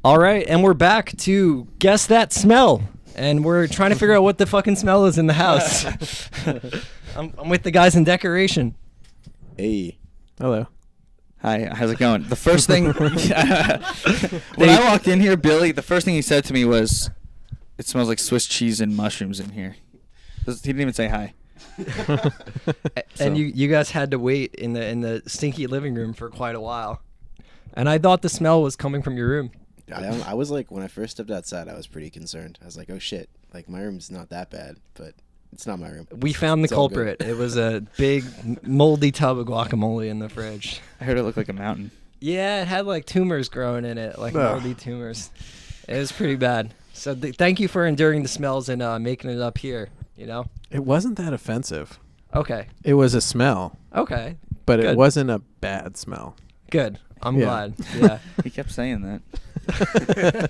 All right, and we're back to Guess That Smell. And we're trying to figure out what the fucking smell is in the house. I'm with the guys in decoration. Hey. Hello. Hi, how's it going? The first thing, when I walked in here, Billy, the first thing he said to me was, "It smells like Swiss cheese and mushrooms in here." He didn't even say hi. And you guys had to wait in the stinky living room for quite a while. And I thought the smell was coming from your room. I was like, when I first stepped outside, I was pretty concerned. I was like, oh shit, like my room's not that bad, but it's not my room. We found the culprit. It was a big moldy tub of guacamole in the fridge. I heard it looked like a mountain. Yeah, it had like tumors growing in it, like moldy tumors. It was pretty bad. So thank you for enduring the smells and making it up here, you know? It wasn't that offensive. Okay. It was a smell. Okay. But Good. it wasn't a bad smell. Good. I'm Yeah. glad. Yeah. He kept saying that.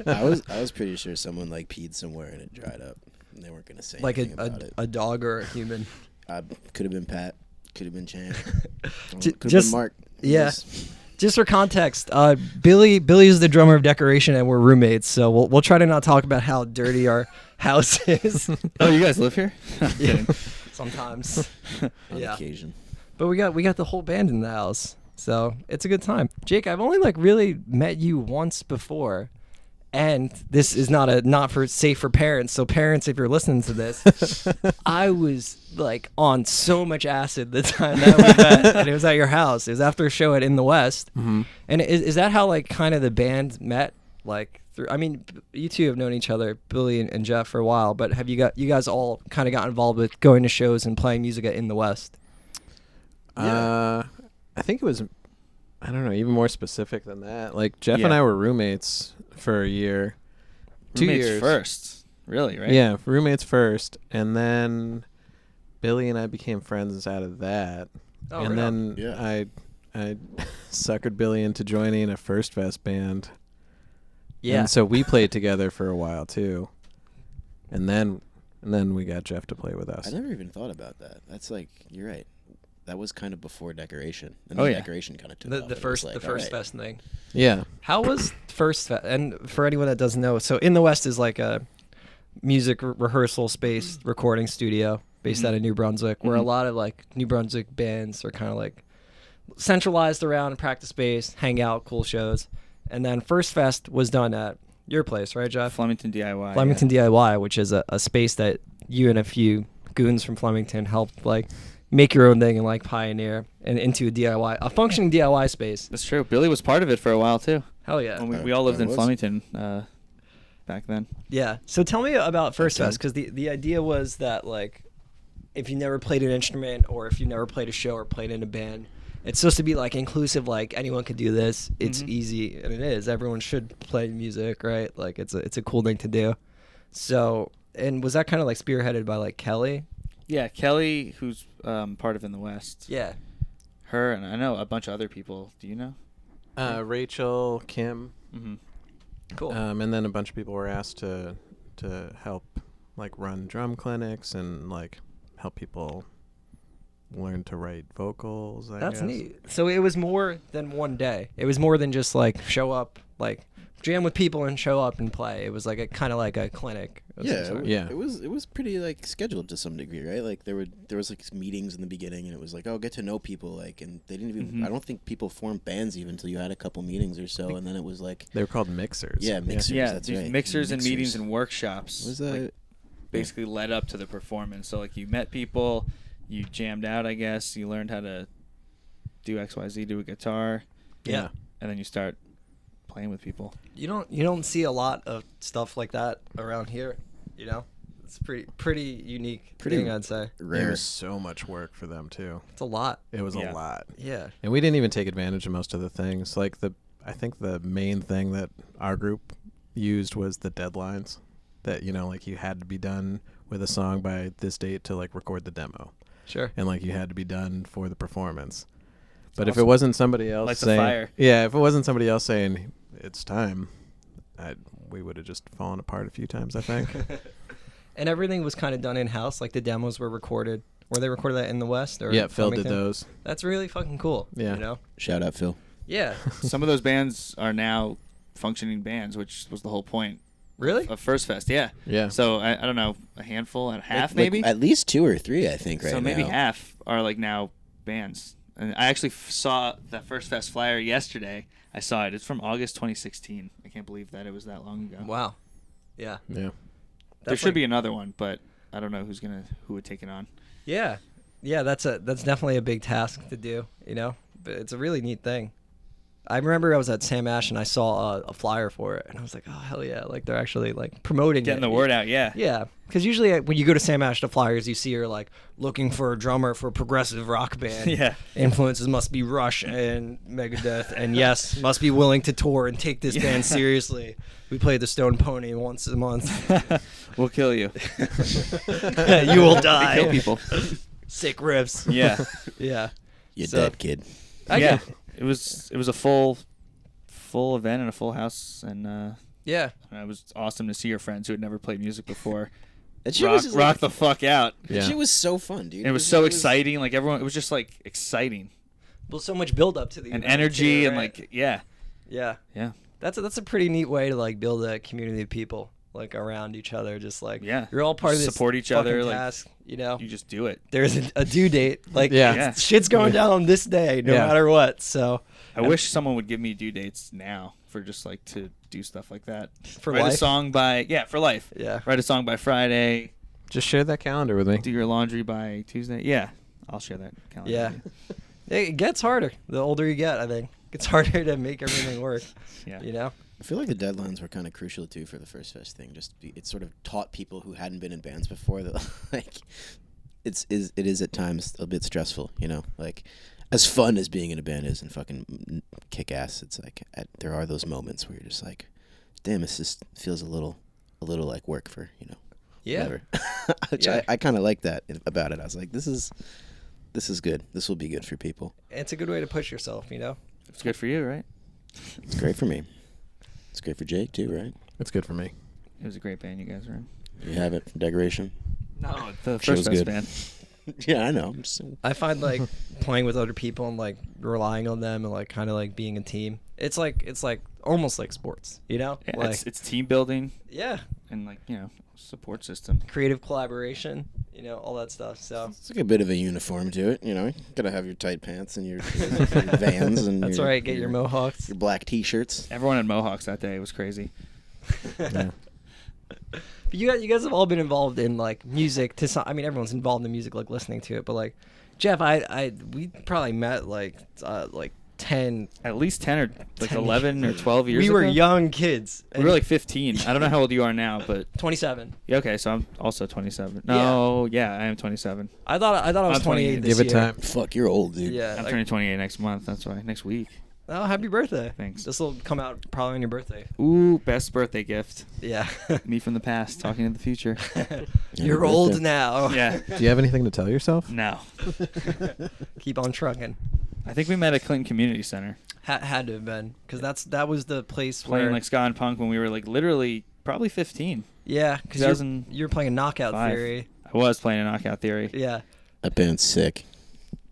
I was pretty sure someone like peed somewhere and it dried up. And they weren't gonna say Like anything about it. a dog or a human. Could have been Pat. Could have been Chan. J- Could have just- been Mark. Yeah. Just for context, Billy is the drummer of Decoration and we're roommates, so we'll try to not talk about how dirty our house is. Oh, you guys live here? Yeah. Sometimes. On Yeah. occasion. But we got the whole band in the house. So it's a good time. Jake, I've only like really met you once before. And this is not for safe for parents. So parents, if you're listening to this, I was like on so much acid the time that we met, and it was at your house. It was after a show at In the West. Mm-hmm. And is that how like kind of the band met? Like through, I mean, you two have known each other, Billy and Jeff, for a while. But have you guys all kind of got involved with going to shows and playing music at In the West? I think it was, I don't know, even more specific than that. Like Jeff Yeah. and I were roommates for a year. 2 Roommates years. first. Really, right? Yeah, roommates first. And then Billy and I became friends out of that. Oh, and right then Yeah. I suckered Billy into joining a First Fest band. Yeah. And so we played together for a while too. And then we got Jeff to play with us. I never even thought about that. That's like, you're right. That was kind of before Decoration. And Oh, then yeah. Decoration kind of took the off. the It was first like, the all first right. fest thing. Yeah. How was First Fest? And for anyone that doesn't know, so In the West is like a music rehearsal space, recording studio based Mhm. out of New Brunswick, where a Mhm. lot of like New Brunswick bands are kind of like centralized around a practice space, hang out, cool shows. And then First Fest was done at your place, right, Jeff? Flemington DIY. Flemington DIY, which is a space that you and a few goons from Flemington helped like make your own thing and like pioneer and into a functioning DIY space. That's true. Billy was part of it for a while, too. Hell yeah. When we all lived I in was. Flemington back then. Yeah. So tell me about First Okay. Fest, because the idea was that like if you never played an instrument or if you never played a show or played in a band, it's supposed to be like inclusive, like anyone could do this. It's Mhm. easy, and it is. Everyone should play music, right? Like it's a cool thing to do. So, and was that kind of like spearheaded by like Kelly? Yeah, Kelly, who's part of In the West. Yeah. Her, and I know a bunch of other people. Do you know? Rachel, Kim, Mm-hmm. Cool. and then a bunch of people were asked to help like run drum clinics and like help people learn to write vocals. I That's guess. neat. So it was more than one day. It was more than just like show up, like jam with people and show up and play. It was like a kind of like a clinic. of some Yeah, sort. Yeah. It was pretty like scheduled to some degree, right? Like there was like meetings in the beginning, and it was like, oh, get to know people, like, and they didn't even. Mhm. I don't think people formed bands even until you had a couple meetings or so, and then it was like, They were called mixers. yeah, mixers. Yeah, that's these right. mixers and meetings Mixers. and workshops. Was like, that? basically led up to the performance. So like you met people, you jammed out, I guess. You learned how to do XYZ, do a guitar, Yeah. and then you start playing with people. You don't see a lot of stuff like that around here, you know? It's pretty unique Pretty thing, I'd say. There Rare. was so much work for them too. It's a lot. It was Yeah. a lot. Yeah. And we didn't even take advantage of most of the things. Like I think the main thing that our group used was the deadlines. That, you know, like you had to be done with a song by this date to like record the demo. Sure. And like you had to be done for the performance. But if it awesome. wasn't somebody else Lights a saying, fire. yeah, if it wasn't somebody else saying it's time, we would have just fallen apart a few times, I think. And everything was kind of done in house. Like the demos were recorded. Were they recorded that in the West or Yeah, Phil did Flemington? those. That's really fucking cool. Yeah. You know? Shout out Phil. Yeah. Some of those bands are now functioning bands, which was the whole point Really? of First Fest. Yeah. Yeah. So I don't know, a handful and a half Like, maybe. at least 2 or 3, I think. Right So maybe now. half are like now bands. And I actually saw that First Fest flyer yesterday. I saw it. It's from August 2016. I can't believe that it was that long ago. Wow. Yeah. Yeah. There should be another one, but I don't know who would take it on. Yeah. Yeah, that's definitely a big task to do, you know? But it's a really neat thing. I remember I was at Sam Ash and I saw a flyer for it, and I was like, oh, hell yeah. Like, they're actually, like, promoting Getting it. the word out, yeah. Yeah. Because usually when you go to Sam Ash, the flyers you see are, like, looking for a drummer for a progressive rock band. Yeah. Influences must be Rush and Megadeth, and yes, must be willing to tour and take this band seriously. We play the Stone Pony once a month. We'll kill you. You will die. Kill people. Sick riffs. Yeah. Yeah. You're So- dead, kid. I Yeah. get- It was a full event and a full house, and Yeah. it was awesome to see your friends who had never played music before That shit rock, was just, rock like, the fuck out. that Yeah. shit was so fun, dude. And it was so exciting. Like everyone, it was just like exciting Well, so much build up to the and event, energy too, and right? like yeah. Yeah. That's a pretty neat way to like build a community of people like around each other. Just like Yeah. you're all part of this Support each other, fucking like, task. You know, You just do it. there's a due date. Like Yeah. Yeah. shit's going down on this day, no Yeah. matter what. So I wish someone would give me due dates now for just like to do stuff like that. for Write life, a song by for life. yeah, Write a song by Friday. Just share that calendar with me. Do your laundry by Tuesday. Yeah, I'll share that calendar. yeah. with you. It gets harder the older you get. I think it's harder to make everything work. Yeah. You know. I feel like the deadlines were kind of crucial too for the First Fest thing. It sort of taught people who hadn't been in bands before that like it is at times a bit stressful. You know, like as fun as being in a band is and fucking kick ass. It's like there are those moments where you're just like, damn, this just feels a little like work for Yeah. whatever. Which Yeah. I kind of like that about it. I was like, this is good. This will be good for people. It's a good way to push yourself. You know. It's good for you, right? It's great for me. It's great for Jake too, right? It's good for me. It was a great band you guys were in. You have it from Decoration. No, the Show's First Fest good. band. Yeah, I know. I'm just I find like playing with other people and like relying on them and like kind of like being a team. It's like almost like sports, you know? Yeah, Like it's team building yeah, and like support system. creative collaboration, you know, all that stuff. So It's like a bit of a uniform to it, you know. You gotta have your tight pants and your Vans and that's your, right. Get your mohawks. your black T-shirts. Everyone had mohawks that day. It was crazy. Yeah. But you guys have all been involved in like music to some. I mean, everyone's involved in music, like listening to it. But like Jeff, we probably met like 10. At least 10 or like 10 11 or 12 years We ago. were young kids. We were like 15. I don't know how old you are now, but 27. yeah, okay, so I'm also 27. No, yeah, I am 27. I thought I was I'm 28 this Give it year. time. Fuck, you're old, dude. Yeah. I'm like- turning 28 next month. That's why. Next week. oh, happy birthday! Thanks. This will come out probably on your birthday. Ooh, best birthday gift. Yeah. Me from the past talking to the future. You're Happy old birthday. now. Yeah. Do you have anything to tell yourself? No. Keep on trucking. I think we met at Clinton Community Center Had to have been because that was the place playing where like ska and punk when we were like literally probably 15. yeah, because 2005. you're playing Knockout Theory. I was playing a Knockout Theory. Yeah. That band's sick.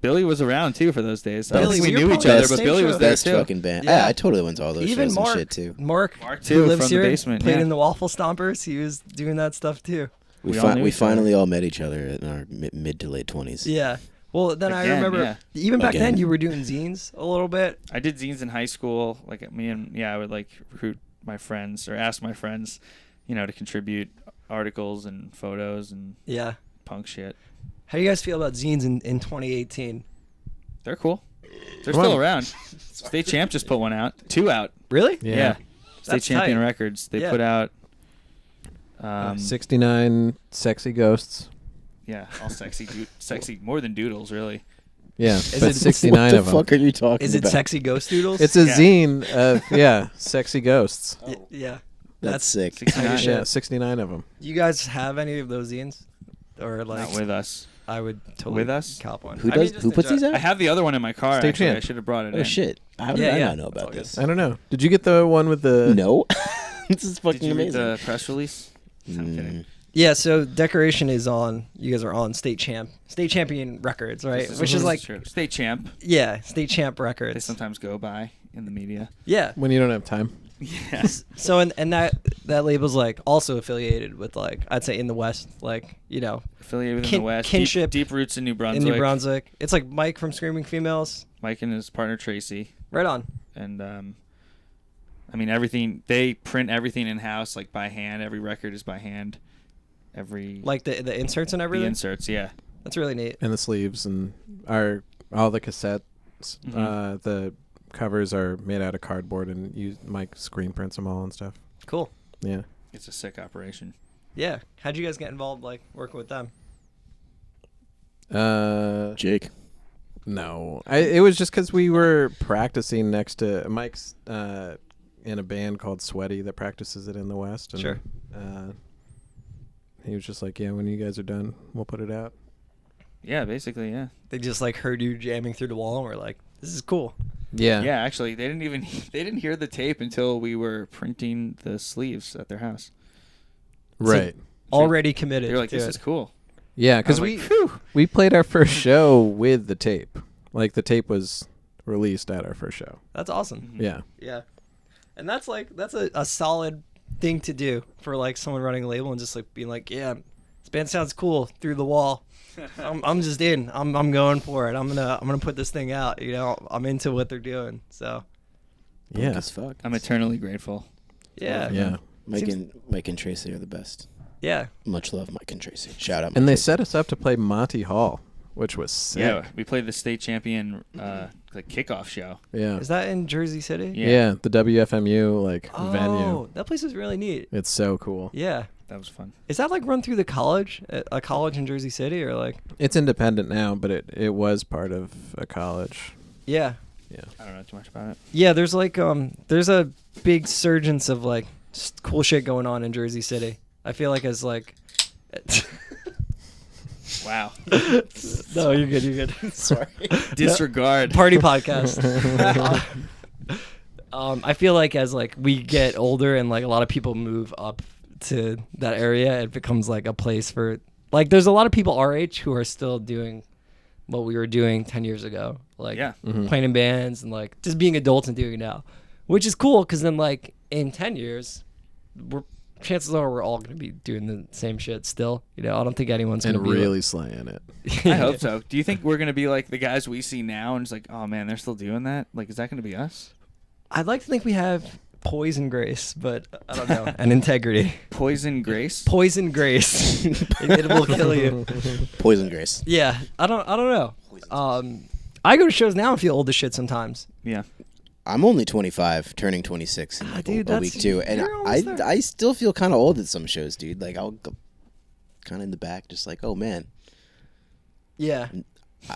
Billy was around too for those days. I don't Billy, think we we were knew each probably other, at the but same Billy show. was there Best too. fucking band. Yeah. I totally went to all those Even shows Mark, and shit too. Mark too, who lives from the here, basement, played yeah. in the Waffle Stompers. He was doing that stuff too. We all knew We each other. finally all met each other in our mid to late 20s. Yeah. Well, then I Again, remember yeah. even back then Again. you were doing zines a little bit. I did zines in high school. Like I would like recruit my friends or ask my friends, to contribute articles and photos and Yeah. punk shit. How do you guys feel about zines in 2018? They're cool. They're Come still on. around. State Champ just put one out. 2 out. Really? Yeah. State That's Champion tight. Records. They Yeah. put out 69 sexy ghosts. yeah, all sexy more than doodles really. Yeah, but it- 69 what of the them. fuck are you talking Is it about? Sexy Ghost Doodles? It's a Yeah. zine of sexy ghosts. Yeah. That's sick. 69. Shit. Yeah, 69 of them. You guys have any of those zines? Or like Not with us. I would totally With us? cop one. Who I mean, does? just Who to puts try- these out? I have the other one in my car. State Actually. Champ. I should have brought it Oh in. shit! How did Yeah, I yeah. not know It's all about good. this? I don't know. Did you get the one with the... No. This is fucking Did you read amazing. the press release? I'm kidding. Yeah, so Decoration is on. You guys are on State Champion Records, right? This Which is like true. State Champ. yeah, State Champ They Records. sometimes go by in the media. Yeah, When you don't have time. Yeah. So and that label's like also affiliated with like I'd say in the West, like Affiliated in the West. kinship Deep roots in New Brunswick. in New Brunswick. It's like Mike from Screaming Females. Mike and his partner Tracy. Right on. And I mean everything. They print everything in house, like by hand. Every record is by hand. Like the inserts and everything. The inserts, yeah. That's really neat. And the sleeves and all the cassettes. The covers are made out of cardboard and Mike screen prints them all and stuff. Cool. Yeah. It's a sick operation. Yeah. How'd you guys get involved, like working with them? Jake. No, it was just because we were practicing next to Mike's in a band called Sweaty that practices it in the West. And, Sure. He was just like, yeah, when you guys are done, we'll put it out. Yeah, basically, yeah. They just like heard you jamming through the wall and were like, "This is cool." Yeah. Yeah, actually, they didn't hear the tape until we were printing the sleeves at their house. Right. Already committed. They were like, to "This it. is cool." Yeah, because we played our first show with the tape. Like the tape was released at our first show. That's awesome. Mm-hmm. Yeah. Yeah. And that's a solid thing to do for like someone running a label and just like being like, yeah, this band sounds cool through the wall. I'm just in. I'm going for it. I'm gonna put this thing out. I'm into what they're doing. So Yeah. As fuck. I'm eternally grateful. yeah. Yeah. Mike and Tracy are the best. Yeah. Much love, Mike and Tracy. Shout out. And Mike they Tracy. set us up to play Monty Hall, which was sick. Yeah, we played the state champion like kickoff show. Yeah. Is that in Jersey City? Yeah. The WFMU venue. Oh, that place is really neat. It's so cool. Yeah. That was fun. Is that like run through the college? A college in Jersey City or like? It's independent now, but it was part of a college. Yeah. Yeah. I don't know too much about it. Yeah, there's like there's a big surgence of like just cool shit going on in Jersey City. I feel like as like Wow. No, you're good, you're good. Sorry. Disregard. Party podcast. I feel like as like we get older and like a lot of people move up to that area, it becomes like a place for like there's a lot of people our age who are still doing what we were doing 10 years ago, like Yeah. playing in bands and like just being adults and doing it now, which is cool because then like in 10 years chances are we're all going to be doing the same shit still. I don't think anyone's going to And be really slaying it. I hope so. Do you think we're gonna be like the guys we see now and it's like, oh man, they're still doing that? Like, is that gonna be us? I'd like to think we have poise and grace, but I don't know. And integrity. Poison Grace? Poison grace. it will kill you. Poison Grace. Yeah, I don't know. I go to shows now and feel old as shit sometimes. Yeah. I'm only 25, turning 26 in like dude, a week too, and you're almost there. I still feel kind of old at some shows, dude. Like I'll go kind of in the back, just like, oh man, Yeah.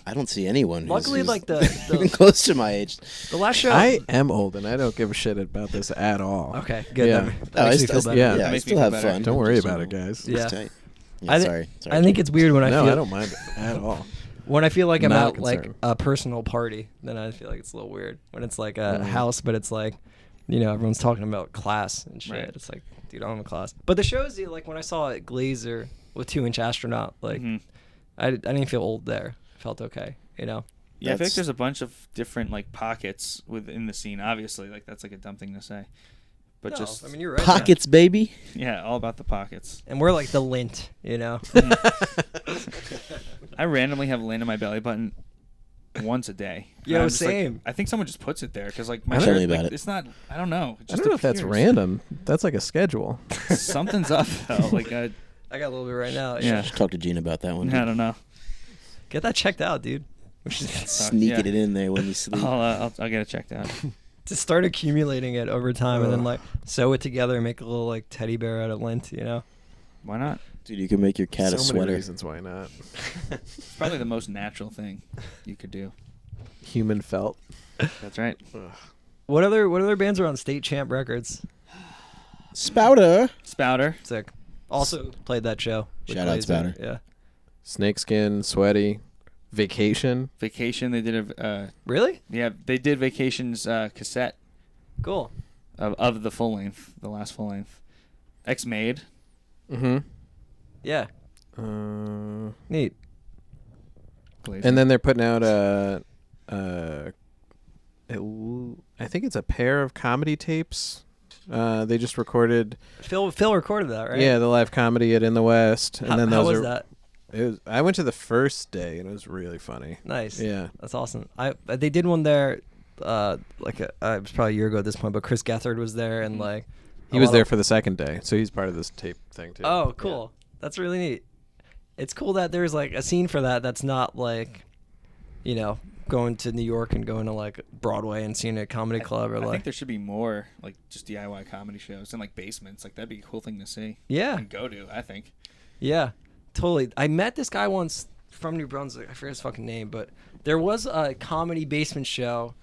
I don't see anyone. Luckily, who's like even close to my age. the last show. I am old, and I don't give a shit about this at all. Okay, good. Yeah. That makes me feel better. Yeah. Yeah, I makes me still feel have better. fun. Don't worry Just, about you it, know, guys. Yeah. it's tight. Yeah, I thi- sorry. I think it's weird when I No, feel I don't mind it at all. when I feel like I'm Not at like concerned. a personal party. Then I feel like it's a little weird when it's like a house, but it's like everyone's talking about class and shit. Right. It's like, dude, I don't have a class. But the shows, like when I saw it Glazer with 2-inch Astronaut, like Mhm. I didn't feel old there. I felt okay. Yeah, I feel like That's- there's a bunch of different like pockets within the scene. Obviously, like that's like a dumb thing to say, but No, just I mean, you're right. Pockets, baby. yeah, all about the pockets. And we're like the lint, I randomly have lint in my belly button once a day. And Yo, I'm just like- same. I think someone just puts it there because like my Tell me shirt, about like, it. it's not. I don't know. It I just don't know if that's appears. random. That's like a schedule. Something's up though. Like I got a little bit right now. Yeah. Just talk to Gene about that one. I don't know. Get that checked out, dude. Sneaking it in there when you sleep. I'll get it checked out. To start accumulating it over time and then like sew it together and make a little like teddy bear out of lint, Why not? Dude, you can make your cat a So many sweater. reasons why not. It's probably the most natural thing you could do. Human felt. That's right. What other bands are on State Champ Records? Spouter. Spouter. Sick. Also played that show. with Shout out Glazer. Spouter. Yeah. Snakeskin, Sweaty, Vacation. Vacation. They did a Really? they did Vacation's cassette Cool. of the full length, the last full length. X-Made. Mm-hmm. Yeah. Neat. Glazer. And then they're putting out I think it's a pair of comedy tapes They just recorded. Phil recorded that, right? Yeah, the live comedy at In the West, and then how those was are. that? I went to the first day and it was really funny. Nice. Yeah. That's awesome. They did one there, it was probably a year ago at this point, but Chris Gethard was there and like. He was there for the second day, so he's part of this tape thing too. Oh, cool. Yeah. That's really neat. It's cool that there's like a scene for that that's not like, going to New York and going to like Broadway and seeing a comedy club or I like. think there should be more like just DIY comedy shows in like basements. Like that'd be a cool thing to see. Yeah. And go to, I think. Yeah, totally. I met this guy once from New Brunswick. I forget his fucking name, but there was a comedy basement show.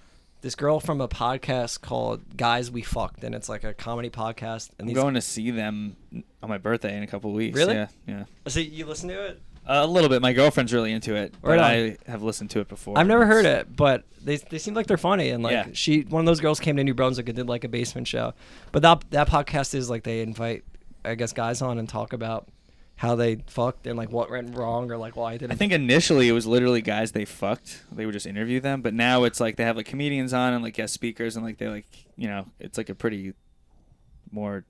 This girl from a podcast called Guys We Fucked, and it's like a comedy podcast. And I'm going to see them on my birthday in a couple of weeks. Really? Yeah. So you listen to it? A little bit. My girlfriend's really into it, but I have listened to it before. I've never heard it, but they seem like they're funny, and like Yeah. one of those girls came to New Brunswick and did like a basement show. But that podcast is like they invite, I guess, guys on and talk about how they fucked and like what went wrong or like why it didn't. I think initially it was literally guys they fucked. They would just interview them, but now it's like they have like comedians on and like guest speakers and like they like it's like a pretty more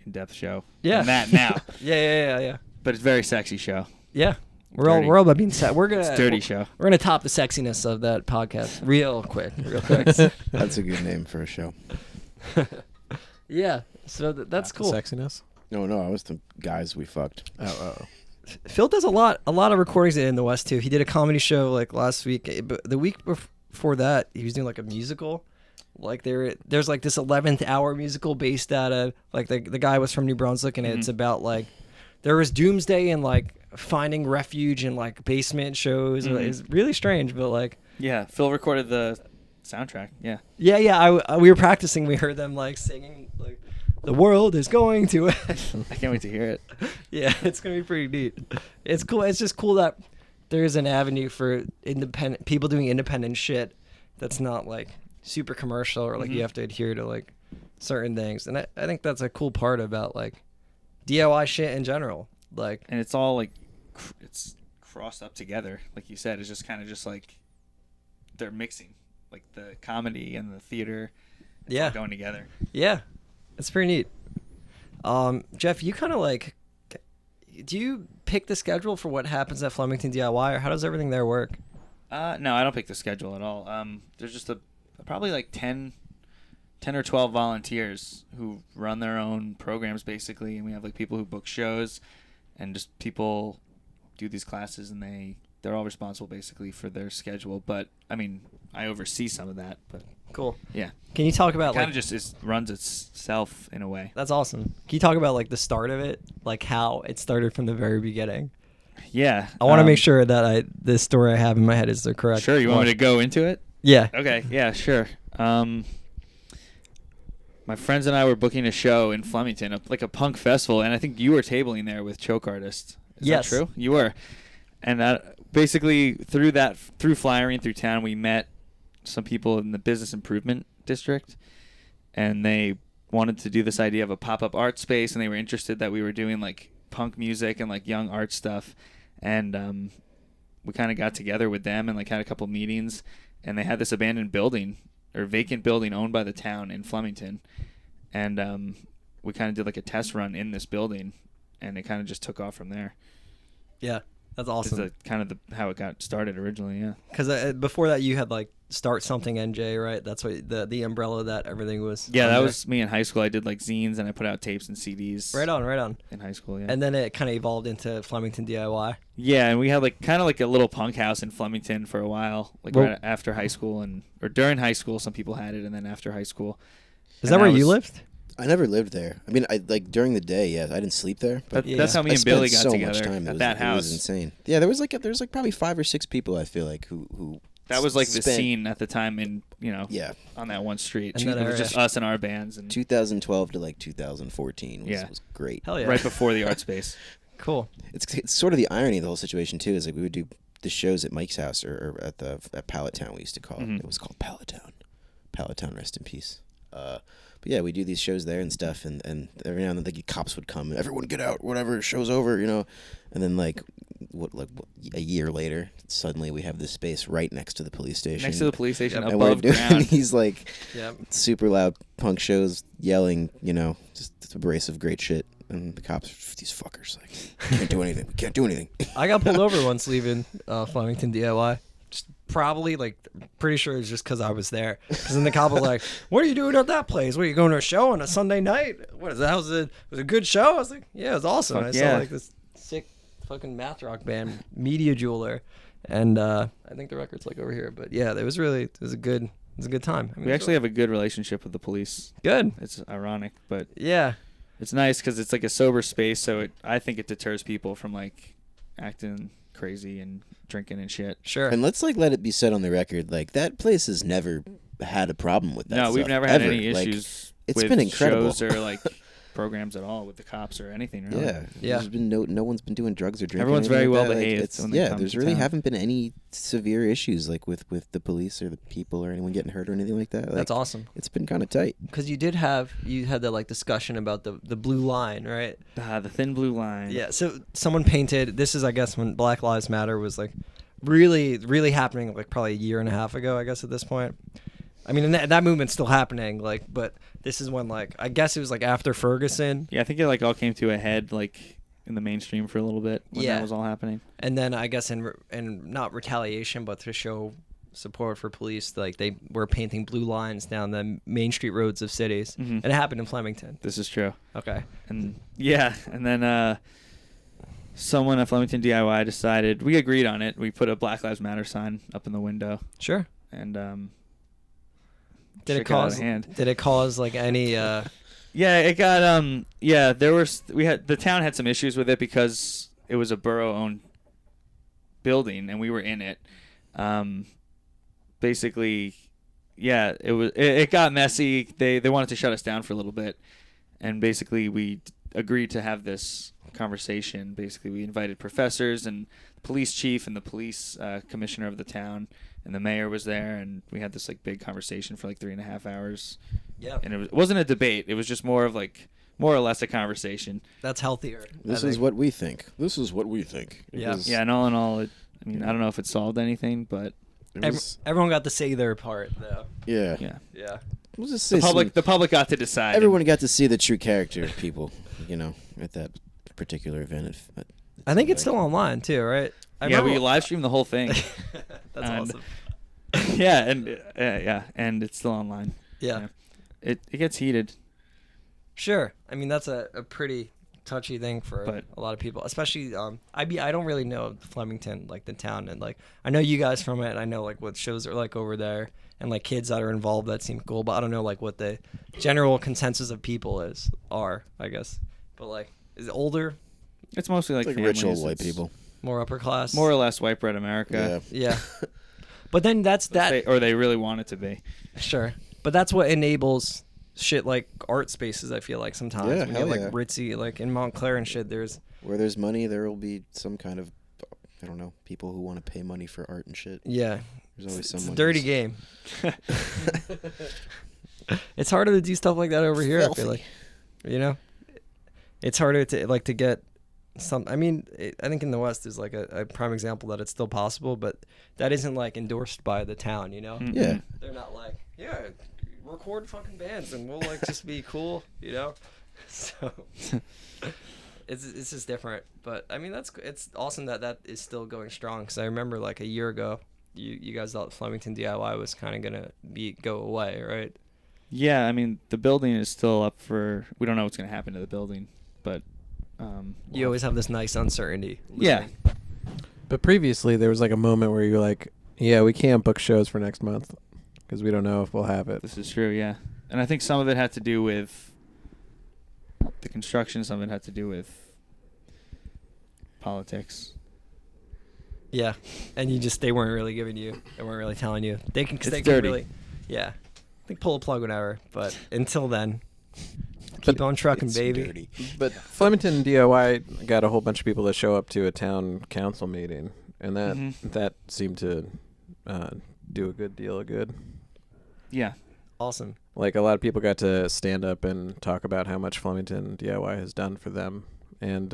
in-depth show. Yeah. Than that now. Yeah. But it's a very sexy show. Yeah. We're all about being set. We're gonna. It's a dirty show. We're gonna top the sexiness of that podcast real quick. That's a good name for a show. Yeah. So that's cool. Sexiness. No, I was the Guys We Fucked. Oh. Phil does a lot of recordings in the West too. He did a comedy show like last week, but the week before that he was doing like a musical. Like there's like this 11th hour musical based out of like the guy was from New Brunswick, and it's about like there was doomsday and like finding refuge in like basement shows. It's really strange, but like Yeah, Phil recorded the soundtrack. Yeah. Yeah. We were practicing. We heard them like singing like the world is going to. I can't wait to hear it. Yeah, it's gonna be pretty neat. It's cool. It's just cool that there's an avenue for independent people doing independent shit that's not like super commercial or like you have to adhere to like certain things. And I think that's a cool part about like DIY shit in general. Like, And it's all like it's crossed up together, like you said. It's just kind of just like they're mixing like the comedy and the theater. It's all going together. Yeah, it's pretty neat. Jeff, you kind of like, do you pick the schedule for what happens at Flemington DIY, or how does everything there work? No, I don't pick the schedule at all. There's just probably like 10 or 12 volunteers who run their own programs basically, and we have like people who book shows, and just people do these classes, and they're all responsible basically for their schedule. But I mean, I oversee some of that. But Cool. yeah, Can you talk about kind like? of just runs itself in a way. That's awesome. Can you talk about like the start of it, like how it started from the very beginning? Yeah, I want to make sure that this story I have in my head is the correct. Sure, you want me to go into it? Yeah. Okay, yeah, sure. My friends and I were booking a show in Flemington, like a punk festival, and I think you were tabling there with Choke Artist. Is Yes. that true? You were. And basically through flyering through town, we met some people in the business improvement district, and they wanted to do this idea of a pop-up art space, and they were interested that we were doing like punk music and like young art stuff. And we kind of got together with them and like had a couple meetings, and they had this abandoned building or vacant building owned by the town in Flemington. And we kind of did like a test run in this building, and it kind of just took off from there. Yeah, that's awesome. Kind of how it got started originally, yeah. Because before that, you had like Start Something NJ, right? That's what the umbrella that everything was. Yeah, that under. was me in high school. I did like zines, and I put out tapes and CDs. Right on. In high school, yeah. And then it kind of evolved into Flemington DIY. Yeah, and we had like kind of like a little punk house in Flemington for a while, like right after high school or during high school. Some people had it, and then after high school. Is that where you lived? I never lived there. I mean, I like during the day, yeah, I didn't sleep there. But That's how me and Billy got so together much time. at that house. It was insane. Yeah, there was like probably 5 or 6 people. I feel like who. That was like the scene at the time in on that one street. And It was just us and our bands. And 2012 to like 2014 was great. Hell yeah. right before the art space. Cool. It's sort of the irony of the whole situation too. Is like we would do the shows at Mike's house or at Pallet Town. We used to call it. It was called Pallet Town. Pallet Town, rest in peace. But yeah, we do these shows there and stuff, and every now and then the cops would come and everyone get out, whatever, show's over, And then like a year later, suddenly we have this space right next to the police station. Next to the police station, and we're above doing ground. these like Yep. super loud punk shows, yelling, just abrasive great shit. And the cops, these fuckers, like, can't do anything. We can't do anything. I got pulled over once leaving Flemington DIY. Just probably, like, pretty sure it was just because I was there. Because then the cop was like, "What are you doing at that place? What, are you going to a show on a Sunday night? What is that? Was it a good show?" I was like, "Yeah, it was awesome." Fuck I yeah. saw, like, this sick fucking math rock band, Media Jeweler. And I think the record's, like, over here. But, yeah, it was a good time. I mean, We actually have a good relationship with the police. good. It's ironic, but Yeah. it's nice because it's like a sober space, so I think it deters people from like acting crazy and drinking and shit. Sure. And let's let it be said on the record, like, that place has never had a problem with that. No, we've stuff, never had ever. any Like, issues it's with been incredible. shows or like programs at all with the cops or anything. Really. Yeah, Yeah. There's been no one's been doing drugs or drinking. Everyone's or anything very like that. well behaved It's, when they come there's to really town. haven't been any severe issues like with the police or the people or anyone getting hurt or anything like that. Like, That's awesome. It's been kind of tight. Because you had that, like, discussion about the blue line, right? The thin blue line. Yeah, so someone painted, this is, I guess, when Black Lives Matter was, like, really, really happening, like, probably a year and a half ago, I guess, at this point. I mean, and that movement's still happening, like, but this is when, like, I guess it was, like, after Ferguson, Yeah, I think it like all came to a head like in the mainstream for a little bit when Yeah. that was all happening. and then I guess in not retaliation, but to show support for police, like, they were painting blue lines down the main street roads of cities, Mhm. and it happened in Flemington. This is true. Okay. And yeah, and then someone at Flemington DIY decided, we agreed on it. We put a Black Lives Matter sign up in the window, Sure. and Did shit it got out of cause, hand. did it cause, like, any, Yeah, it got the town had some issues with it because it was a borough-owned building and we were in it. Basically, yeah, it got messy. They wanted to shut us down for a little bit, and basically we agreed to have this conversation. Basically, we invited professors and the police chief and the police commissioner of the town, and the mayor was there, and we had this like big conversation for like 3.5 hours. yeah, And it wasn't a debate. It was just more or less a conversation. that's healthier. This I is think. what we think. This is what we think. It Yeah. was- Yeah, and all in all, I don't know if it solved anything, but It was, Everyone got to say their part, though. yeah. yeah, Yeah. We'll just say the public got to decide. everyone got to see the true character of people, at that particular event. I think it's still online, too, right? I Yeah, we remember- live streamed the whole thing. That's And- awesome. Yeah, and it's still online. Yeah. It gets heated. Sure. I mean, that's a pretty touchy thing for But- a lot of people, especially I don't really know Flemington, like the town, and like I know you guys from it, and I know like what shows are like over there, and like kids that are involved that seem cool, but I don't know like what the general consensus of people are, I guess. But like, is it older, It's mostly like It's like rich families. old white It's people. more upper class? more or less white bread America. Yeah. But then that's that. Or they really want it to be. Sure. But that's what enables shit like art spaces, I feel like sometimes. Yeah, when you hell have yeah. like ritzy, like in Montclair and shit, there's Where there's money, there will be some kind of, I don't know, people who want to pay money for art and shit. yeah. There's always It's a someone. dirty who's- game. It's harder to do stuff like that over here, I feel like. You know? It's harder to get some. I mean, I think in the West is like a prime example that it's still possible, but that isn't like endorsed by the town, you know? Mhm. Yeah. They're not like, yeah, record fucking bands and we'll like just be cool, you know? So it's just different. But I mean, it's awesome that is still going strong, because I remember like a year ago, you guys thought Flemington DIY was kind of gonna go away, right? Yeah, I mean, the building is still up for. We don't know what's going to happen to the building, but You always have this nice uncertainty. Yeah. But previously, there was like a moment where you're like, yeah, we can't book shows for next month because we don't know if we'll have it. This is true, yeah. And I think some of it had to do with the construction, some of it had to do with politics. Yeah, and they weren't really telling you. They can, 'cause It's they can dirty. really, yeah. They pull a plug whenever, but until then, But keep on trucking, It's baby. dirty. But Flemington DIY got a whole bunch of people to show up to a town council meeting, and that seemed to do a good deal of good. Yeah. Awesome. Like a lot of people got to stand up and talk about how much Flemington DIY has done for them, and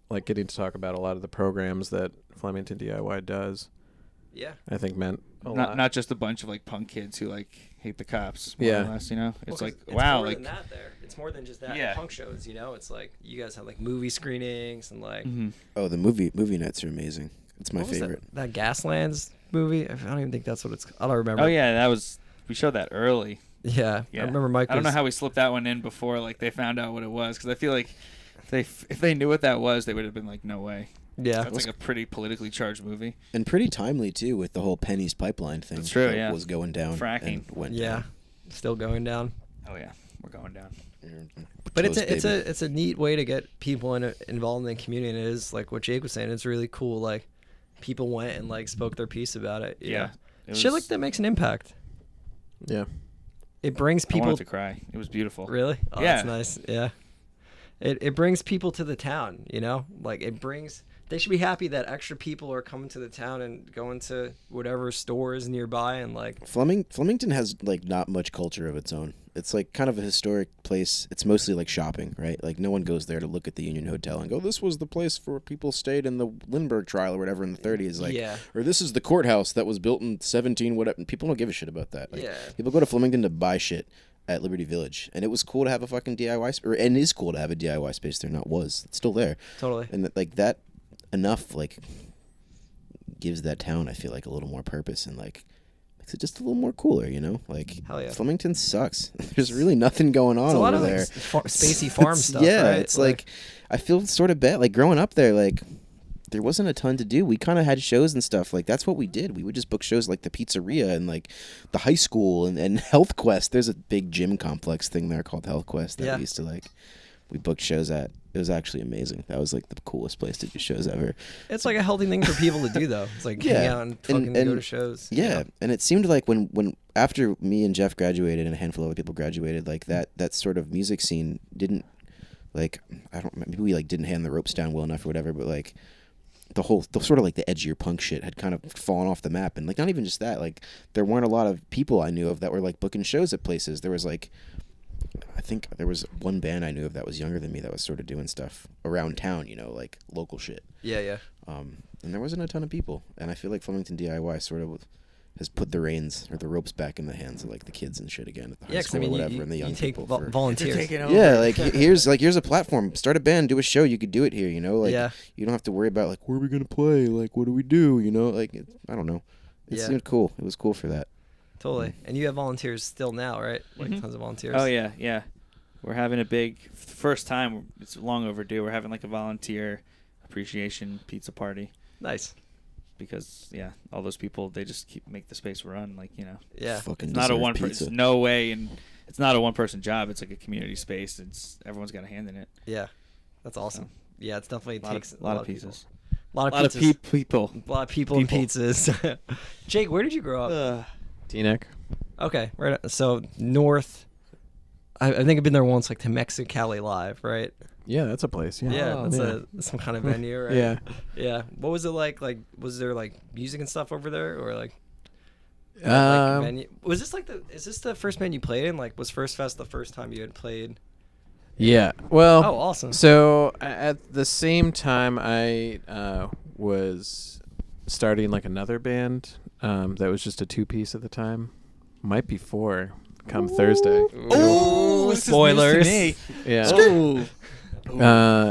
like getting to talk about a lot of the programs that Flemington DIY does. Yeah. I think meant a lot. Not just a bunch of like punk kids who like hate the cops. More Yeah. or less, you know. It's Well, like 'cause wow, more like than that there. It's more than just that. Yeah. Punk shows, you know. It's like you guys have like movie screenings and like mhm. Oh, the movie nights are amazing. It's my what was favorite. that Gaslands movie. I don't even think that's what it's. I don't remember. Oh yeah, we showed that early. Yeah. Yeah. I remember Mike. I don't know was- how we slipped that one in before like they found out what it was, because I feel like if they knew what that was, they would have been like, no way. Yeah. That's like a pretty politically charged movie. And pretty timely too with the whole Penny's pipeline thing. That's true, that yeah. was going down. Fracking. And went Yeah. down. Still going down. Oh yeah, we're going down. But Toast, baby. it's a neat way to get people involved in the community. And it is like what Jake was saying. It's really cool. Like people went and like spoke their piece about it. you Yeah. know? Shit like that makes an impact. Yeah. It brings I people. wanted to cry. It was beautiful. Really? Oh, Yeah. That's nice. Yeah. It brings people to the town. You know, like it brings. They should be happy that extra people are coming to the town and going to whatever stores nearby and like. Flemington has like not much culture of its own. It's like kind of a historic place. It's mostly like shopping, right? Like no one goes there to look at the Union Hotel and go, "This was the place where people stayed in the Lindbergh trial or whatever in the 30s." Like, Yeah. or this is the courthouse that was built in 17 whatever. People don't give a shit about that. Like, Yeah. people go to Flemington to buy shit at Liberty Village, and it was cool to have a fucking DIY and it is cool to have a DIY space there. Not was, it's still there, Totally. and like that enough like gives that town, I feel like, a little more purpose and like makes it just a little more cooler, you know? Like Hell yeah. Flemington sucks. There's really nothing going on It's a lot over of like, there. spacey farm It's- stuff. Yeah, right? it's like I feel sort of bad. Like growing up there, like there wasn't a ton to do. We kind of had shows and stuff. Like that's what we did. We would just book shows like the pizzeria and like the high school and Health Quest. There's a big gym complex thing there called Health Quest that Yeah. we used to like. We booked shows at. It was actually amazing. That was like the coolest place to do shows ever. It's like a healthy thing for people to do, though. It's like hang Yeah. out and fucking go to shows. you Yeah, know? and it seemed like when after me and Jeff graduated and a handful of other people graduated, like that sort of music scene didn't like maybe we like didn't hand the ropes down well enough or whatever, but like the sort of like the edgier punk shit had kind of fallen off the map, and like not even just that, like there weren't a lot of people I knew of that were like booking shows at places. There was like I think there was one band I knew of that was younger than me that was sort of doing stuff around town, you know, like local shit. Yeah, yeah. And there wasn't a ton of people, and I feel like Flemington DIY sort of has put the reins or the ropes back in the hands of like the kids and shit again at the high Yeah, because I school mean, or whatever, and the you young take people. for- volunteers. yeah, like here's a platform. Start a band, do a show. You could do it here, you know. Like Yeah. you don't have to worry about like where are we gonna play, like what do we do, you know. Like I don't know. It Yeah. seemed cool. It was cool for that. Totally. And you have volunteers still now, right? Like Mhm. tons of volunteers. Oh yeah, yeah. We're having a big first time. It's long overdue. We're having like a volunteer appreciation pizza party Nice. because yeah, all those people they just make the space run. Like you know, Yeah. Fucking it's not a deserve one pizza. person. No way, and it's not a one person job. It's like a community space. It's everyone's got a hand in it. Yeah. That's awesome. So, Yeah, it's definitely a lot takes of, lot of people. pieces. A lot of A lot of pizzas. people. A lot of people and People. pizzas. Jake, where did you grow up? Teaneck. Okay, right. So north. I think I've been there once, like to Mexicali Live, right? Yeah, that's a place. Yeah. Yeah, that's Yeah. some kind of venue, right? Yeah. Yeah. What was it like? Like, was there like music and stuff over there, or like? Venue? Was this like is this the first band you played in? Like, was First Fest the first time you had played? Yeah. Well. Oh, awesome. So at the same time, I was starting like another band that was just a 2-piece at the time. Might be 4. Come Thursday. Oh, spoilers. Yeah. Oh.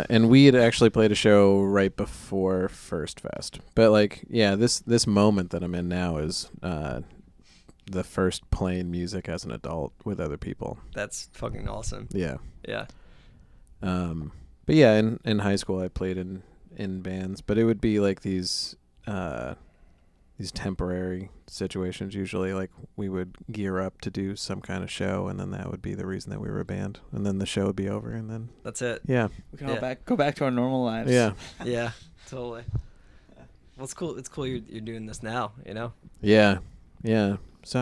And we had actually played a show right before First Fest. But like, yeah, this moment that I'm in now is the first playing music as an adult with other people. That's fucking awesome. Yeah. Yeah. But yeah, in high school I played in bands, but it would be like these temporary situations usually. Like we would gear up to do some kind of show, and then that would be the reason that we were a band, and then the show would be over, and then That's it. yeah. We can all Yeah. go back to our normal lives. Yeah. Yeah. Totally. Well, it's cool. It's cool you're doing this now. You know. Yeah. Yeah. So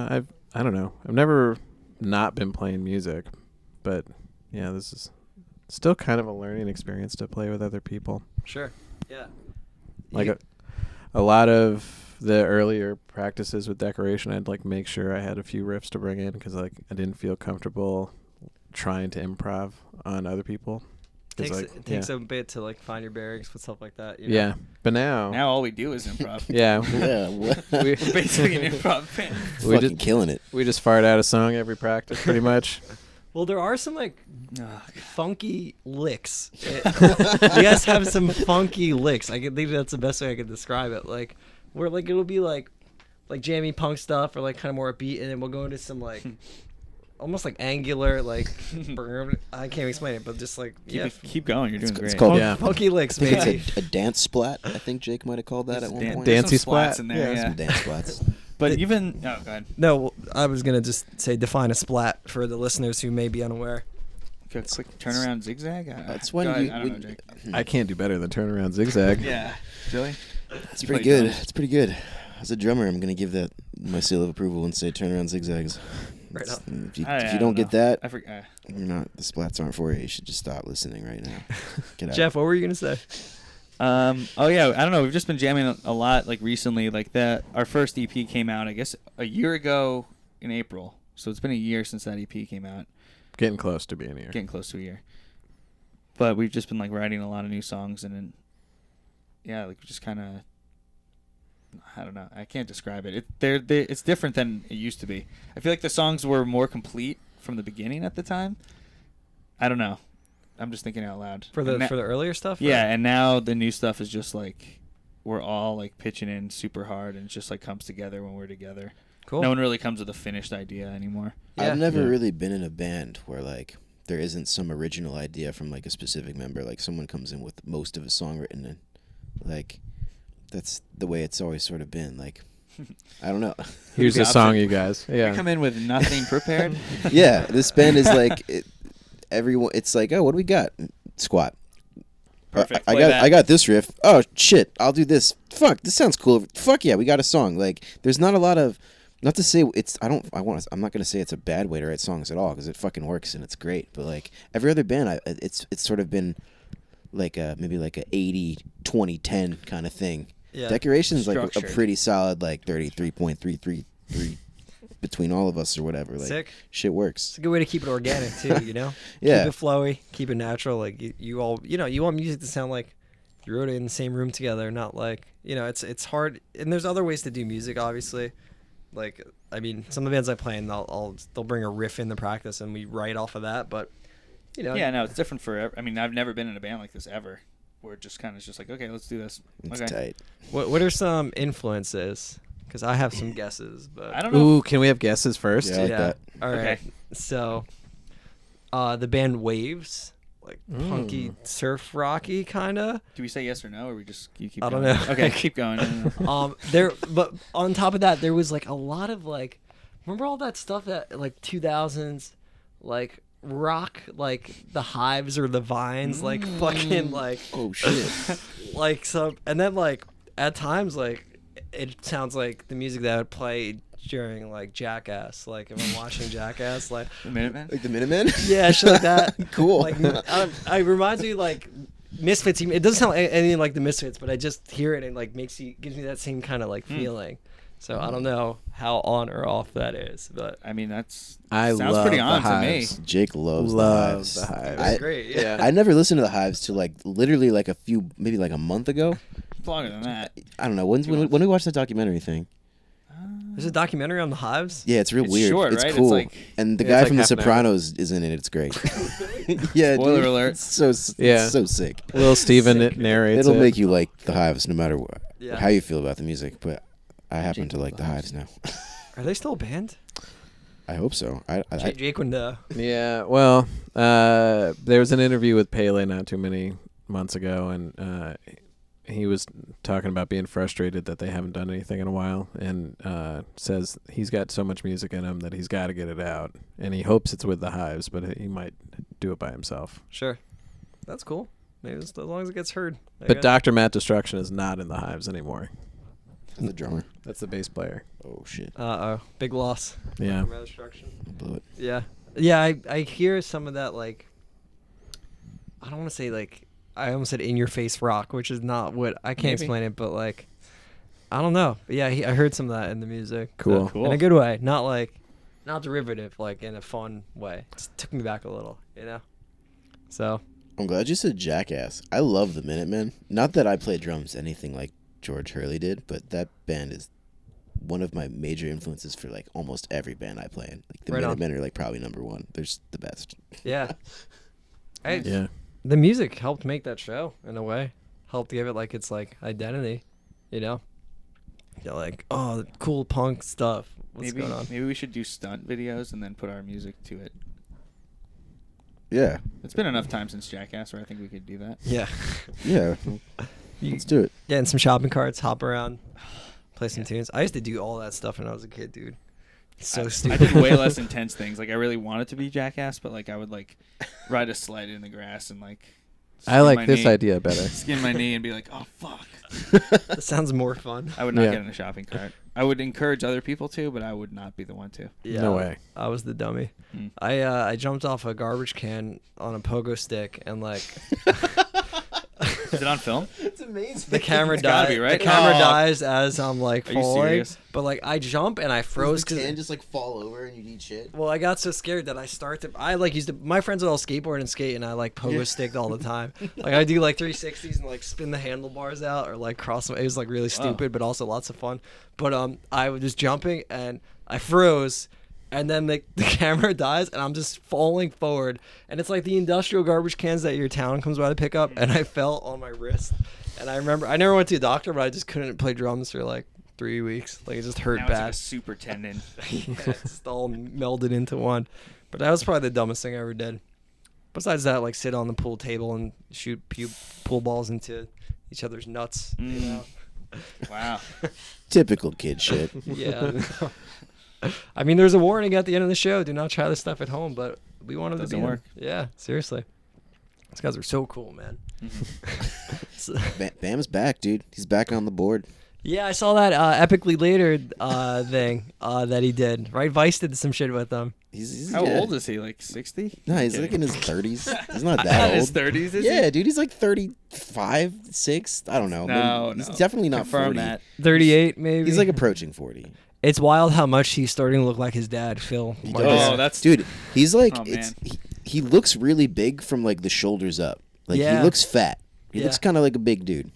I don't know. I've never not been playing music, but yeah, this is still kind of a learning experience to play with other people. Sure. Yeah. Like You- a lot of the earlier practices with decoration, I'd like make sure I had a few riffs to bring in because like I didn't feel comfortable trying to improv on other people. It takes a bit to like find your bearings with stuff like that. You know? Yeah, but now all we do is improv. yeah, Yeah, what? We're basically an improv band. we Fucking just killing it. we just fired out a song every practice, pretty much. Well, there are some like Oh, funky licks. You guys have some funky licks. I think that's the best way I could describe it. Like where like it'll be like jammy punk stuff or like kind of more upbeat, and then we'll go into some like almost like angular like I can't explain it, but just like keep going. You're doing great. It's called Yeah. funky licks, I think maybe. it's a dance splat. I think Jake might have called that at one point. Dancey There's some splats splat? in there. Yeah. Some dance splats. But even go ahead. No, I was gonna just say define a splat for the listeners who may be unaware. Quick turnaround zigzag. That's Go when ahead. you. I don't know, Jake. I can't do better than turnaround zigzag. Yeah, Joey. That's You pretty play good. drums? That's pretty good. As a drummer, I'm gonna give that my seal of approval and say turnaround zigzags. Right It's- on. If you don't get that, I forgot. you're not. The splats aren't for you. You should just stop listening right now. Get out. Jeff, what were you gonna say? Oh yeah, I don't know. We've just been jamming a lot like recently. Like that, our first EP came out, I guess, a year ago in April. So it's been a year since that EP came out. Getting close to being here. Getting close to a year. But we've just been like writing a lot of new songs, and then yeah, like just kind of. I don't know. I can't describe it. It's different than it used to be. I feel like the songs were more complete from the beginning at the time. I don't know. I'm just thinking out loud. For the earlier stuff? Yeah, and now the new stuff is just like we're all like pitching in super hard, and it just like comes together when we're together. Cool. No one really comes with a finished idea anymore. Yeah. I've never Yeah. really been in a band where like there isn't some original idea from like a specific member. Like someone comes in with most of a song written, and like that's the way it's always sort of been. Like I don't know. Here's The a song, option. you guys. We Yeah. come in with nothing prepared. Yeah, this band is like everyone. It's like, oh, what do we got? Squat. Perfect. I Play got that. I got this riff. Oh shit, I'll do this. Fuck, this sounds cool. Fuck yeah, we got a song. Like there's not a lot of. Not to say it's. I'm not gonna say it's a bad way to write songs at all because it fucking works and it's great. But like every other band, it's sort of been like maybe like a 80-20-10 kind of thing. Yeah. Decoration's like a Structured. pretty solid like 33.333 between all of us or whatever. Like Sick. shit works. It's a good way to keep it organic too, you know? Yeah. Keep it flowy, keep it natural. Like you all, you want music to sound like you wrote it in the same room together, not like, it's hard. And there's other ways to do music, obviously. Like, I mean, some of the bands I play in, they'll bring a riff in the practice and we write off of that. But, Yeah, no, it's different for. I mean, I've never been in a band like this ever, where it just kind of just like, okay, let's do this. It's Okay. tight. what are some influences? Because I have some guesses, but I don't know. Ooh, can we have guesses first? Yeah. I like that. All right. Okay. So, the band Waves, like punky surf rocky kind of. Do we say yes or no, or we just you keep? I don't going? know. Okay, keep going. But on top of that, there was like a lot of like, remember all that stuff that like 2000s, like rock, like the Hives or the Vines, like fucking like Oh shit. like some, and then like at times like it sounds like the music that I would play during like Jackass, like if I'm watching Jackass, like The Minutemen. Like the Minutemen? yeah, shit like that. Cool. Like it reminds me like Misfits. It doesn't sound anything like the Misfits, but I just hear it and like gives me that same kind of like feeling. So I don't know how on or off that is, but I mean, sounds I pretty love the on to me. Hives. Jake loves Love the the Hives. Hives. it's great. Yeah. I never listened to the Hives till like literally like maybe like a month ago. It's longer than that. I don't know. When we watched that documentary thing. There's a documentary on the Hives. Yeah, it's real It's weird. short, it's right? It's cool. like- And the Yeah, guy it's from like The half an hour. Sopranos is in it. It's great. Yeah, Spoiler dude, alert. It's so Yeah. it's so sick. Little Steven narrates It'll it. make you like the Hives no matter what, Yeah. how you feel about the music. But I happen Jake to loves like the the Hives now. Are they still a band? I hope so. I Jake would know. Yeah, well, there was an interview with Pele not too many months ago, and he was talking about being frustrated that they haven't done anything in a while, and says he's got so much music in him that he's got to get it out, and he hopes it's with the Hives, but he might do it by himself. Sure. That's cool. Maybe as long as it gets heard. I But guess. Dr. Matt Destruction is not in the Hives anymore. the drummer. That's the bass player. Oh shit. Uh-oh. Big loss. Yeah. Blew it. Yeah. Yeah, I hear some of that, like, I don't want to say, like, I almost said in-your-face rock, which is not what, I can't Maybe. explain it, but, like, I don't know. But yeah, I heard some of that in the music. Cool. Cool. In a good way. Not derivative, like, in a fun way. It took me back a little, you know? So, I'm glad you said Jackass. I love the Minutemen. Not that I play drums anything like George Hurley did, but that band is one of my major influences for like almost every band I play in. Like the Right on. Minutemen are like probably number one. They're just the best. Yeah. Yeah. The music helped make that show in a way. Helped give it like its like identity, you know. You're like, oh, cool punk stuff. What's going on? Maybe we should do stunt videos and then put our music to it. Yeah. It's been enough time since Jackass where I think we could do that. Yeah. Yeah. Let's do it. Get in some shopping carts, hop around, play some tunes. I used to do all that stuff when I was a kid, dude. So I stupid. did way less intense things. Like I really wanted to be Jackass, but like I would like ride a sled in the grass and like. I like this idea better. Skin my knee and be like, oh fuck. That sounds more fun. I would not Yeah. get in a shopping cart. I would encourage other people to, but I would not be the one to. Yeah, No way. I was the dummy. Mm. I jumped off a garbage can on a pogo stick and like Is it on film? It's amazing. the camera It's gotta dies. be, right? The camera Oh. dies as I'm like Are you falling. serious? But like I jump and I froze Can because just like fall over and you eat shit. well I got so scared that I like used to my friends would all skateboard and skate and I like pogo sticked all the time. Like I do like 360s and like spin the handlebars out or like cross them. It was like really stupid but also lots of fun. But I was just jumping and I froze. And then the camera dies, and I'm just falling forward. And it's like the industrial garbage cans that your town comes by to pick up. And I fell on my wrist. And I remember, I never went to a doctor, but I just couldn't play drums for like 3 weeks. Like, it just hurt Now it's like bad. a super tendon. Yeah, it's just all melded into one. But that was probably the dumbest thing I ever did. Besides that, like, sit on the pool table and shoot pool balls into each other's nuts. You know? Wow. Typical kid shit. Yeah. I mean, there's a warning at the end of the show. Do not try this stuff at home, but we wanted to Doesn't be work. Yeah, seriously. These guys are so cool, man. So- Bam's back, dude. He's back on the board. yeah, I saw that epically later thing that he did. Right, Vice did some shit with them. He's How yeah. old is he? Like 60? No, he's like in his 30s. He's not that In his old. 30s, is Yeah, he? dude, he's like 35, 6. I don't know. No, He's no. definitely not Confirm 40. that. 38, maybe. He's like approaching 40. It's wild how much he's starting to look like his dad, Phil. He Margera. does. Oh, that's Dude, he's like Oh, it's man. he looks really big from like the shoulders up. Like Yeah. he looks fat. He Yeah. looks kind of like a big dude.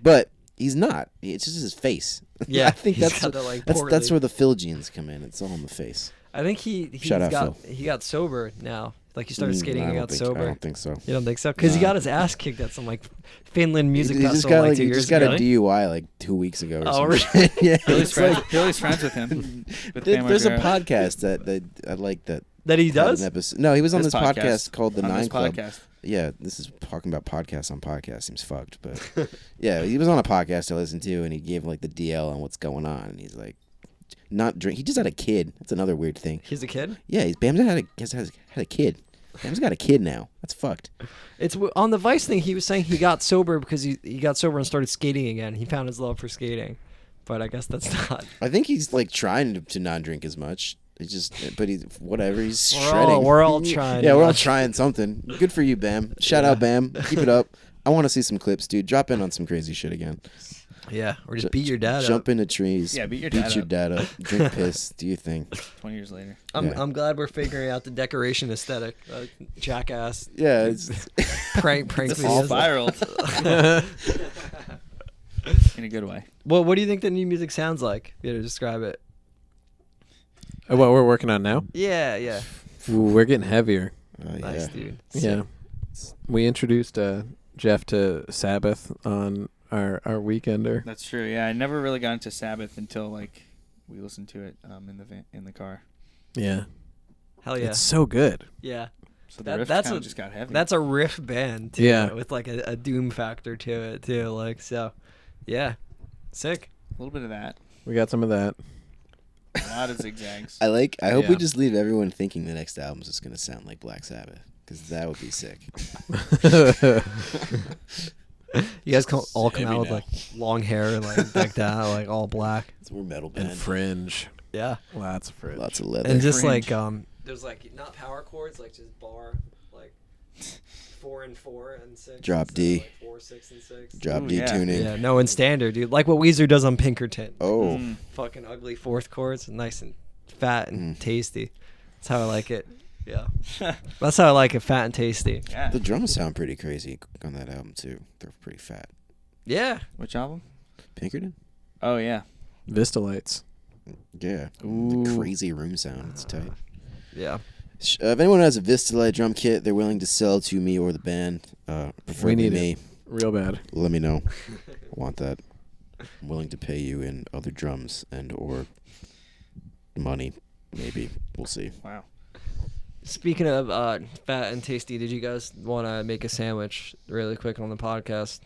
But he's not. It's just his face. Yeah, I think he's that's got the, like, that's portly- where the Phil genes come in. It's all in the face. I think he Shout out, got sober now. Like he started skating I and don't got think- sober. I don't think so. You don't think so? Because he Nah. got his ass kicked at some like Finland music He just festival got like like 2 he years just got ago. a DUI like 2 weeks ago or Oh, something. really? Yeah, Billy's it's like friends, Billy's friends with him. With Bam there's a Margera. podcast that I like that. That he had does? an episode. No, he was on This this podcast called The On Nine this Club. podcast. Yeah, this is talking about podcasts on podcasts. Seems fucked, but yeah, he was on a podcast I listened to, and he gave like the DL on what's going on, and he's like, not drink. He just had a kid. That's another weird thing. He's a kid. Yeah, Bam's had a kid. Bam's got a kid now. That's fucked. It's on the Vice thing. He was saying he got sober because he got sober and started skating again. He found his love for skating, but I guess that's not. I think he's like trying to not drink as much. It's just, but he's whatever. He's We're all- shredding. we're all trying, Yeah, we're all yeah. trying something. Good for you, Bam. Shout out, Bam. Keep it up. I want to see some clips, dude. Drop in on some crazy shit again. Yeah, or just beat your dad Jump up. into trees. Yeah, beat your dad up. Drink piss. Do your thing. 20 years later. I'm Yeah. I'm glad we're figuring out the decoration aesthetic. Jackass Yeah, it's prank It's all videos. spiraled. In a good way. Well, what do you think the new music sounds like? You to describe it. What we're working on now? Yeah. Ooh, we're getting heavier. Nice, yeah. dude. Yeah. We introduced Jeff to Sabbath on our weekender. That's true. Yeah, I never really got into Sabbath until like we listened to it in the car. Yeah. Hell yeah. It's so good. Yeah. So the That- riff that's kind a- of just got heavy. That's a riff band, too, Yeah. with like a doom factor to it, too. Like, so, yeah. Sick. a little bit of that. We got some of that. A lot of zigzags. I hope we Yeah. just leave everyone thinking the next album's just gonna sound like Black Sabbath, because that would be sick. You guys all come Heavy out with now. like long hair and like that, like all black. We're a metal And band. fringe. Yeah. Lots of fringe. Lots of leather. And just Fringe. like there's like not power chords, like just bar, like 4 and 4 and 6. Drop instead of, D. like 4, 6 and 6. Drop Ooh, D yeah. tuning. Yeah, no, in standard, dude. Like what Weezer does on Pinkerton. Oh, Mm. Fucking ugly fourth chords, nice and fat and Mm. tasty. That's how I like it. Yeah. That's how I like it, fat and tasty. Yeah. The drums sound pretty crazy on that album too. They're pretty fat. Yeah. Which album? Pinkerton? Oh yeah. Vista Lights. Yeah. Ooh. The crazy room sound. It's tight. Yeah. If anyone has a Vista Light drum kit they're willing to sell to me or the band, preferably need me, it. Real bad. let me know. I want that. I'm willing to pay you in other drums and or money. Maybe. We'll see. Wow. Speaking of fat and tasty, did you guys want to make a sandwich really quick on the podcast?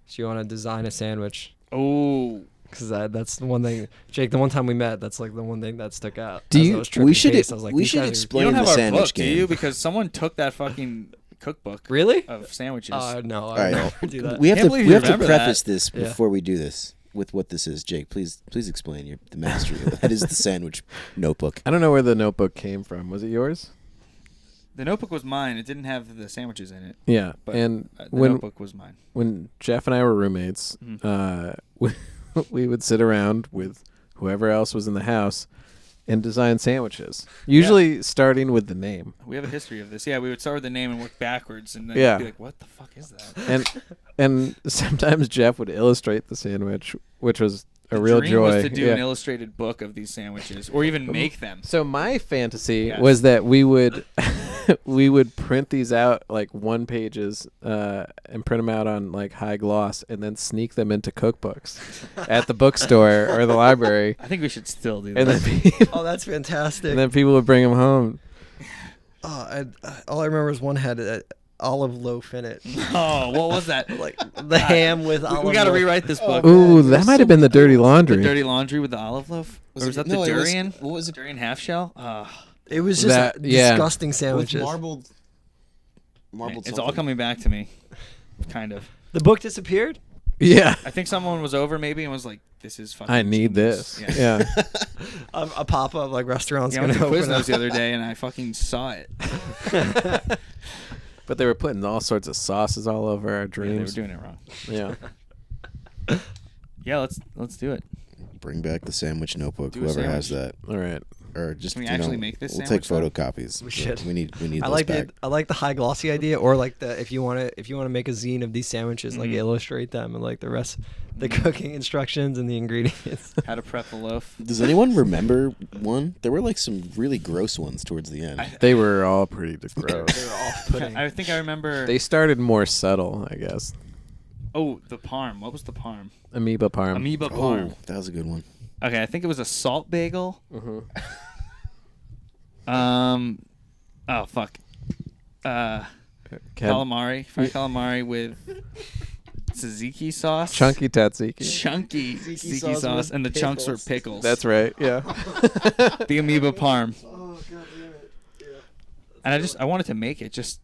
So you want to design a sandwich? Oh. Because that's the one thing, Jake. The one time we met, that's like the one thing that stuck out. Do As you- I was tripping we should- paste, I was like, we these should guys are- explain- You don't the have our sandwich book, do game. you? Because someone took that fucking cookbook Really? of sandwiches. No, All I right. would never do that. We have Can't to believe we you have to remember preface that. this Yeah. before we do this with what this is. Jake, please explain. You're the master. That is the sandwich notebook. I don't know where the notebook came from. Was it yours? The notebook was mine. It didn't have the sandwiches in it. Yeah. But And the when notebook was mine. when Jeff and I were roommates, we would sit around with whoever else was in the house and design sandwiches. Usually starting with the name. We have a history of this. Yeah, we would start with the name and work backwards, and then Yeah. be like, "What the fuck is that?" And sometimes Jeff would illustrate the sandwich, which was a The real dream joy. was to do Yeah. an illustrated book of these sandwiches, or even make them. So my fantasy Yes. was that we would we would print these out like 1 pages and print them out on like high gloss and then sneak them into cookbooks at the bookstore or the library. I think we should still do And that. then, people, Oh, that's fantastic. and then people would bring them home. All I remember is one had an olive loaf in it. Oh, what was that? Like the ham with olive We got to loaf. rewrite this book. Ooh, that might have been the dirty laundry. The dirty laundry with the olive loaf? Was or it- was that no, the it was- durian? what was it? Durian half shell? It was just That- yeah. disgusting With sandwiches. marbled It's all something. coming back to me. Kind of. The book disappeared? Yeah. I think someone was over maybe and was like, "This is fucking I need genius." this. Yeah. Yeah. A pop-up like restaurant's Yeah, I went gonna to open up. Quiznos the other day and I fucking saw it. But they were putting all sorts of sauces all over our Yeah, they were dreams. doing it wrong. Yeah. Yeah, let's do it. Bring back the sandwich notebook. Do a Whoever has sandwich. that, All right. or just Can we you actually know, make this We'll take sandwich, though? photocopies. We should. We need I those like back. the high glossy idea, or like the if you want to make a zine of these sandwiches, like Mhm. illustrate them and like the rest, the Mhm. cooking instructions and the ingredients. How to prep a loaf. Does anyone remember one? There were like some really gross ones towards the end. They were all pretty gross. They were off-putting. I think I remember. They started more subtle, I guess. Oh, the parm. What was the parm? Amoeba parm. Amoeba parm. Oh, that was a good one. Okay, I think it was a salt bagel. Mhm. Oh fuck. Ken- Calamari, fried calamari with tzatziki sauce. Chunky tzatziki. Chunky Tzatziki tzatziki sauce sauce, with and the chunks were pickles. pickles. That's right. Yeah. The amoeba parm. Oh god damn it! Yeah. And I wanted to make it, just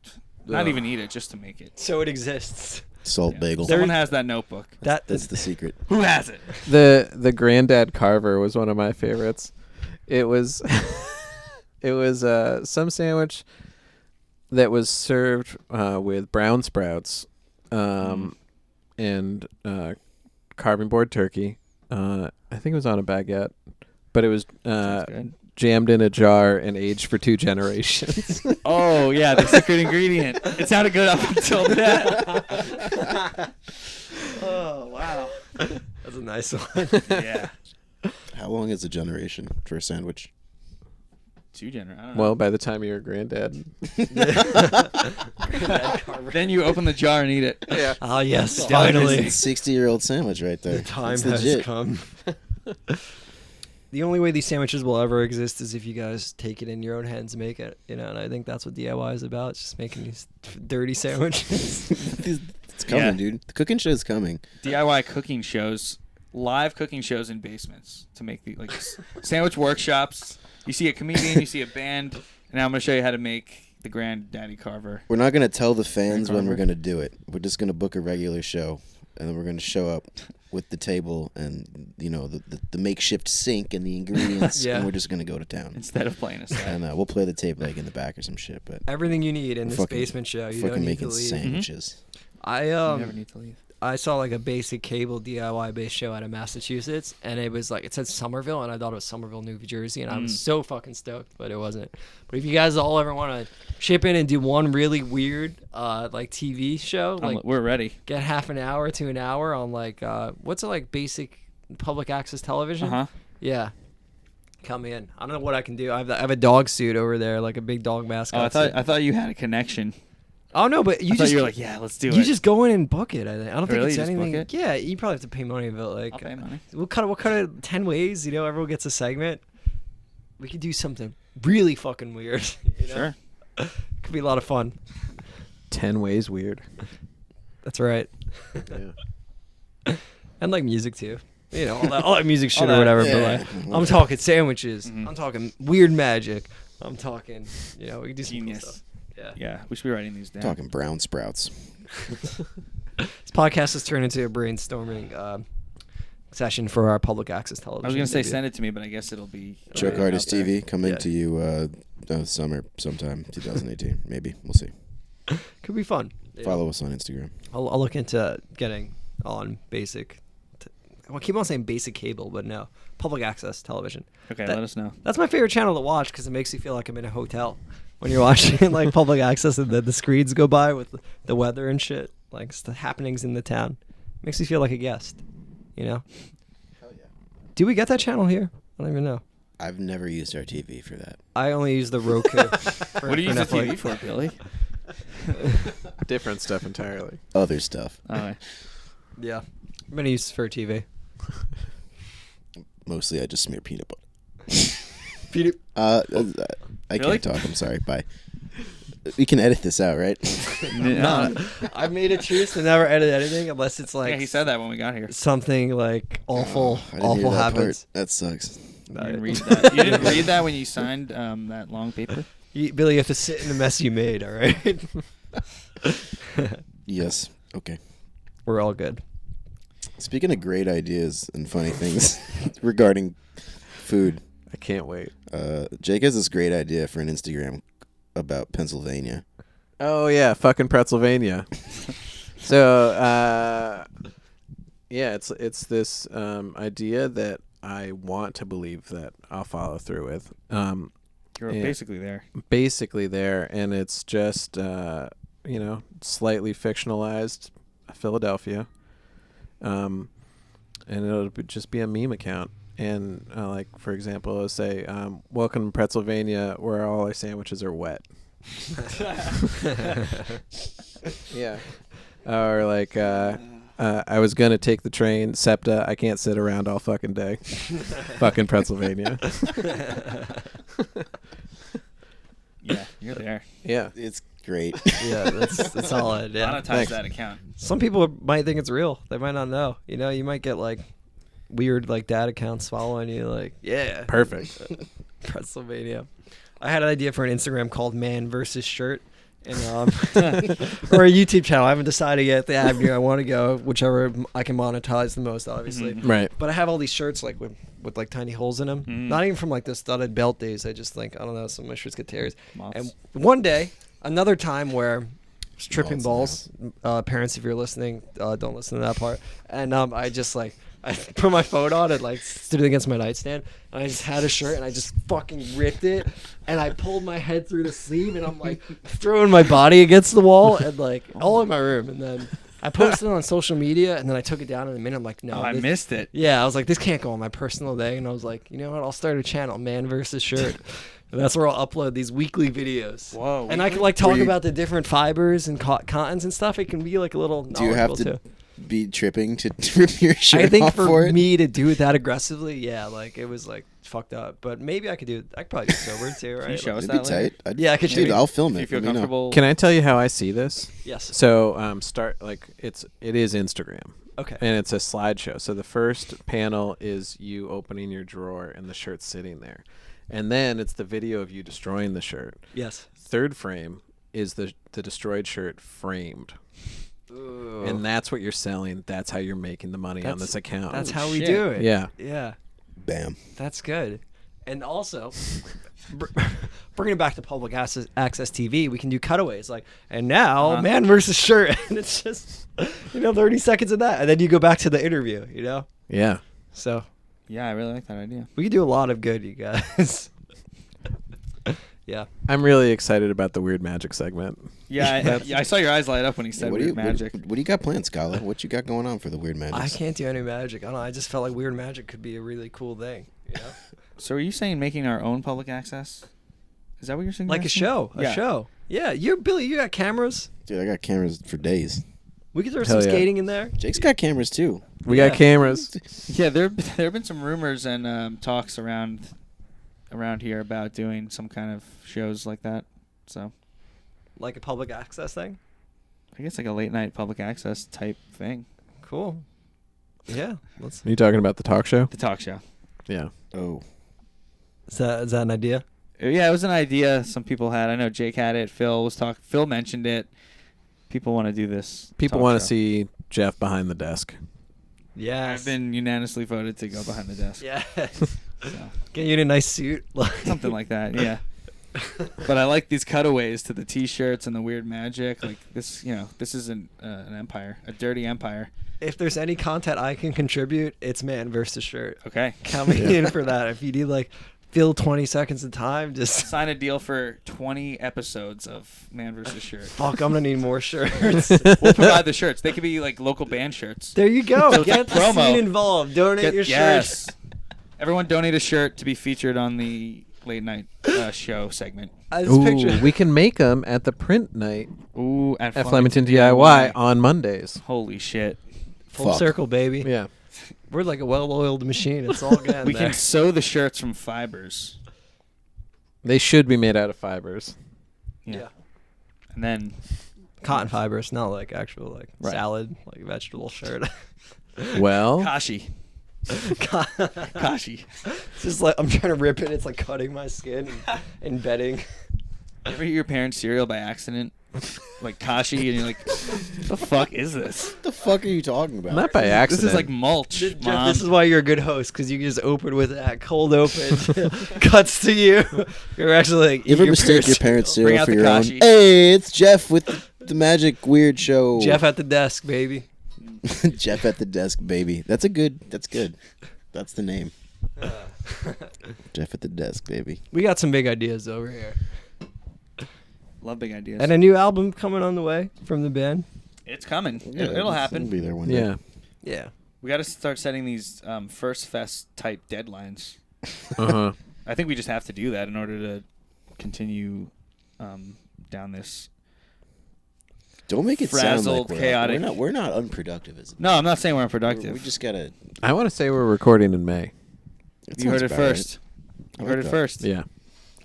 not Ugh. even eat it, just to make it. So it exists. Salt Yeah. bagel. Someone has that notebook. That's the secret. Who has it? The Granddad Carver was one of my favorites. It was some sandwich that was served with brown sprouts and carving board turkey. I think it was on a baguette, but it was Sounds good. jammed in a jar and aged for 2 generations. Oh yeah, the secret ingredient. It sounded good up until that. Oh wow, that's a nice one. Yeah. How long is a generation for a sandwich? 2 gener. I don't know. Well, by the time you're a granddad. Then you open the jar and eat it. Yeah. Ah yes, Finally. finally. It's a 60-year-old sandwich right there. The time It's has legit. come. The only way these sandwiches will ever exist is if you guys take it in your own hands and make it, and I think that's what DIY is about. It's just making these dirty sandwiches. It's coming, Yeah. dude. The cooking show's coming. DIY cooking shows, live cooking shows in basements to make the sandwich workshops. You see a comedian, you see a band, and now I'm gonna show you how to make the Granddaddy Carver. We're not going to tell the fans when Carver. we're going to do it. We're just going to book a regular show, and then we're going to show up with the table and the makeshift sink and the ingredients, Yeah. and we're just going to go to town. Instead of playing a set. And we'll play the tape like in the back or some shit. But Everything you need in this Fucking- basement show. You fucking don't need to making leave. sandwiches. I You never need to leave. I saw like a basic cable DIY based show out of Massachusetts, and it was like it said Somerville, and I thought it was Somerville, New Jersey, and I was so fucking stoked, but it wasn't. But if you guys all ever want to chip in and do one really weird like TV show, like we're ready. get half an hour to an hour on like what's it like basic public access television? Yeah. Come in. I don't know what I can do. I have a dog suit over there, like a big dog mascot. I thought you had a connection. Oh no, but you You were like, yeah, let's do it. You just go in and book it. I don't think Really? it's You just book anything. it? Yeah, you probably have to pay money, but like, I'll pay money. We'll cut it 10 ways. You know, everyone gets a segment. We could do something really fucking weird. You know? Sure. Could be a lot of fun. 10 ways weird. That's right. Yeah. And like music too. You know, all that music shit All or that, whatever. yeah. But like, I'm talking sandwiches. Mhm. I'm talking weird magic. I'm talking. You know, we can do some cool Genius. stuff. Yeah. Yeah, we should be writing these down. Talking brown sprouts. This podcast has turned into a brainstorming session for our public access television. I was gonna say debut. send it to me, but I guess it'll be Chuck already Artist out there. TV coming Yeah. to you summer sometime 2018. Maybe we'll see. Could be fun. You know? Follow us on Instagram. I'll look into getting on basic. I keep on saying basic cable, but no, public access television. Okay, That- let us know. That's my favorite channel to watch because it makes you feel like I'm in a hotel when you're watching like public access and the screens go by with the weather and shit, like the happenings in the town. Makes you feel like a guest, you know. Hell yeah. Do we get that channel here? I don't even know. I've never used our TV for that. I only use the Roku. What do you use the Netflix. TV for, Billy? Different stuff entirely. Other stuff. Oh, Yeah, I'm gonna use for TV. Mostly I just smear peanut butter. Peanut. I Really? can't talk. I'm sorry. Bye. We can edit this out, right? no. I've made a choice to never edit anything unless it's like Yeah, he said that when we got here. something like awful, I didn't hear awful that part. happens. That sucks. You didn't read that. You didn't read that when you signed that long paper. Billy, you have to sit in the mess you made. All right. Yes. Okay. We're all good. Speaking of great ideas and funny things regarding food, I can't wait. Jake has this great idea for an Instagram about Pennsylvania. Oh yeah, fucking Pennsylvania. So yeah, it's this idea that I want to believe that I'll follow through with. You're Yeah. basically there. Basically there, and it's just slightly fictionalized Philadelphia, and just be a meme account. And like for example, it'll say, "Welcome to Pennsylvania, where all our sandwiches are wet." Yeah. Or like, I was gonna take the train, SEPTA. I can't sit around all fucking day. Fucking Pennsylvania. Yeah, you're there. Yeah. It's great. Yeah, that's solid. Yeah. Monetize Thanks. that account. Some people might think it's real. They might not know. You know, you might get like weird like dad accounts following you. Like, yeah, Perfect. Pennsylvania. I had an idea for an Instagram called Man versus Shirt, and or a YouTube channel. I haven't decided yet the avenue I want to go, whichever I can monetize the most, obviously. Mhm. Right. But I have all these shirts like with like tiny holes in them. Mm. Not even from like the studded belt days. I just think I don't know. Some of my shirts get tears. Moths. And one day, another time where I was tripping Balls balls. Parents, if you're listening, don't listen to that part. And I just like I put my phone on and like stood it against my nightstand. And I just had a shirt and I just fucking ripped it. And I pulled my head through the sleeve and I'm like throwing my body against the wall and like all in my room. And then I posted it on social media and then I took it down in a minute. I'm like, no, Oh, I this- missed it. yeah, I was like, this can't go on my personal day. And I was like, you know what? I'll start a channel, Man versus Shirt. And that's where I'll upload these weekly videos. Whoa. And I can like talk Were you- about the different fibers and cottons and stuff. It can be like a little Do you have knowledgeable, to too. be tripping to rip your shirt I think off for it? me to do it that aggressively, yeah, like it was like fucked up. But maybe I could do it. I could probably do it sober too, right? Can you show us It'd be that later? tight. Yeah, I could Dude, show you. I'll film If it. you feel Let me know. comfortable. Can I tell you how I see this? Yes. So start like it is Instagram. Okay. And it's a slideshow. So the first panel is you opening your drawer and the shirt's sitting there. And then it's the video of you destroying the shirt. Yes. Third frame is the destroyed shirt framed. Ooh. And that's what you're selling. That's how you're making the money on That's- this account. That's Oh, how we shit. do it. Yeah. Yeah. Bam. That's good. And also, bringing it back to public access TV, we can do cutaways like, and now man versus shirt, and it's just 30 seconds of that, and then you go back to the interview. Yeah. So Yeah, I really like that idea. we can do a lot of good, you guys. Yeah. I'm really excited about the weird magic segment. Yeah, I saw your eyes light up when he said What do weird magic. What do you got planned, Scala? What you got going on for the weird magic? I can't do any magic. I don't know. I just felt like weird magic could be a really cool thing. So are you saying making our own public access? Is that what you're saying? Like a show. A show. Yeah. Billy, you got cameras. Dude, I got cameras for days. We could throw Hell some yeah. skating in there. Jake's got cameras too. We got cameras. Yeah, there have been some rumors and talks around here about doing some kind of shows like that. So, Like a public access thing. I guess like a late night public access type thing. Cool. Yeah. Let's. Are you talking about the talk show? The talk show. Yeah. Oh, Is that an idea? Yeah, it was an idea some people had. I know Jake had it. Phil mentioned it. People want to do this. People want to see Jeff behind the desk. Yeah. I've been unanimously voted to go behind the desk. Yeah. So, Get you in a nice suit. something like that. Yeah. But I like these cutaways to the T-shirts and the weird magic. Like this, this is an empire, a dirty empire. If there's any content I can contribute, it's man versus shirt. Okay. Count me in for that. If you need fill 20 seconds of time, just Sign a deal for 20 episodes of Man vs. Shirt. fuck. I'm gonna need more shirts. We'll provide the shirts. They could be like local band shirts. There you go. So it's Get like the promo. scene involved. Donate your Yes. shirt. Everyone donate a shirt to be featured on the late night show segment. I just picture. We can make them at the print night Ooh, at Flemington DIY on Mondays. Holy shit. Full Fuck. circle, baby. Yeah. We're like a well-oiled machine. It's all good. We can sew the shirts from fibers. They should be made out of fibers. Yeah. And then Cotton fibers, not like actual Right. salad, like vegetable shirt. Well, Kashi. Kashi. It's just like I'm trying to rip it. It's like cutting my skin and bedding. Ever eat your parents' cereal by accident? Like Kashi, and you're like, the fuck is this? what the fuck are you talking about? not by accident. This is like mulch, Jeff, Mom. this is why you're a good host, because you can just open with that cold open cuts to you. You're actually like You ever eat mistake your parents' Bring cereal out for the your own? Kashi. Hey, it's Jeff with the magic weird show. Jeff at the desk, baby. Jeff at the desk, baby. That's good. That's the name. Jeff at the desk, baby. We got some big ideas over here, Love big ideas. and a new album coming on the way from the band. It's coming. Yeah, It'll happen. It'll be there one day. Yeah. Yeah. We got to start setting these first fest type deadlines. Uh-huh. I think we just have to do that in order to continue down this. Don't make it sound Frazzled, like chaotic. we're not unproductive as No, I'm not saying we're unproductive. We just gotta. I want to say we're recording in May. You heard it first. I You like heard it that. first. Yeah.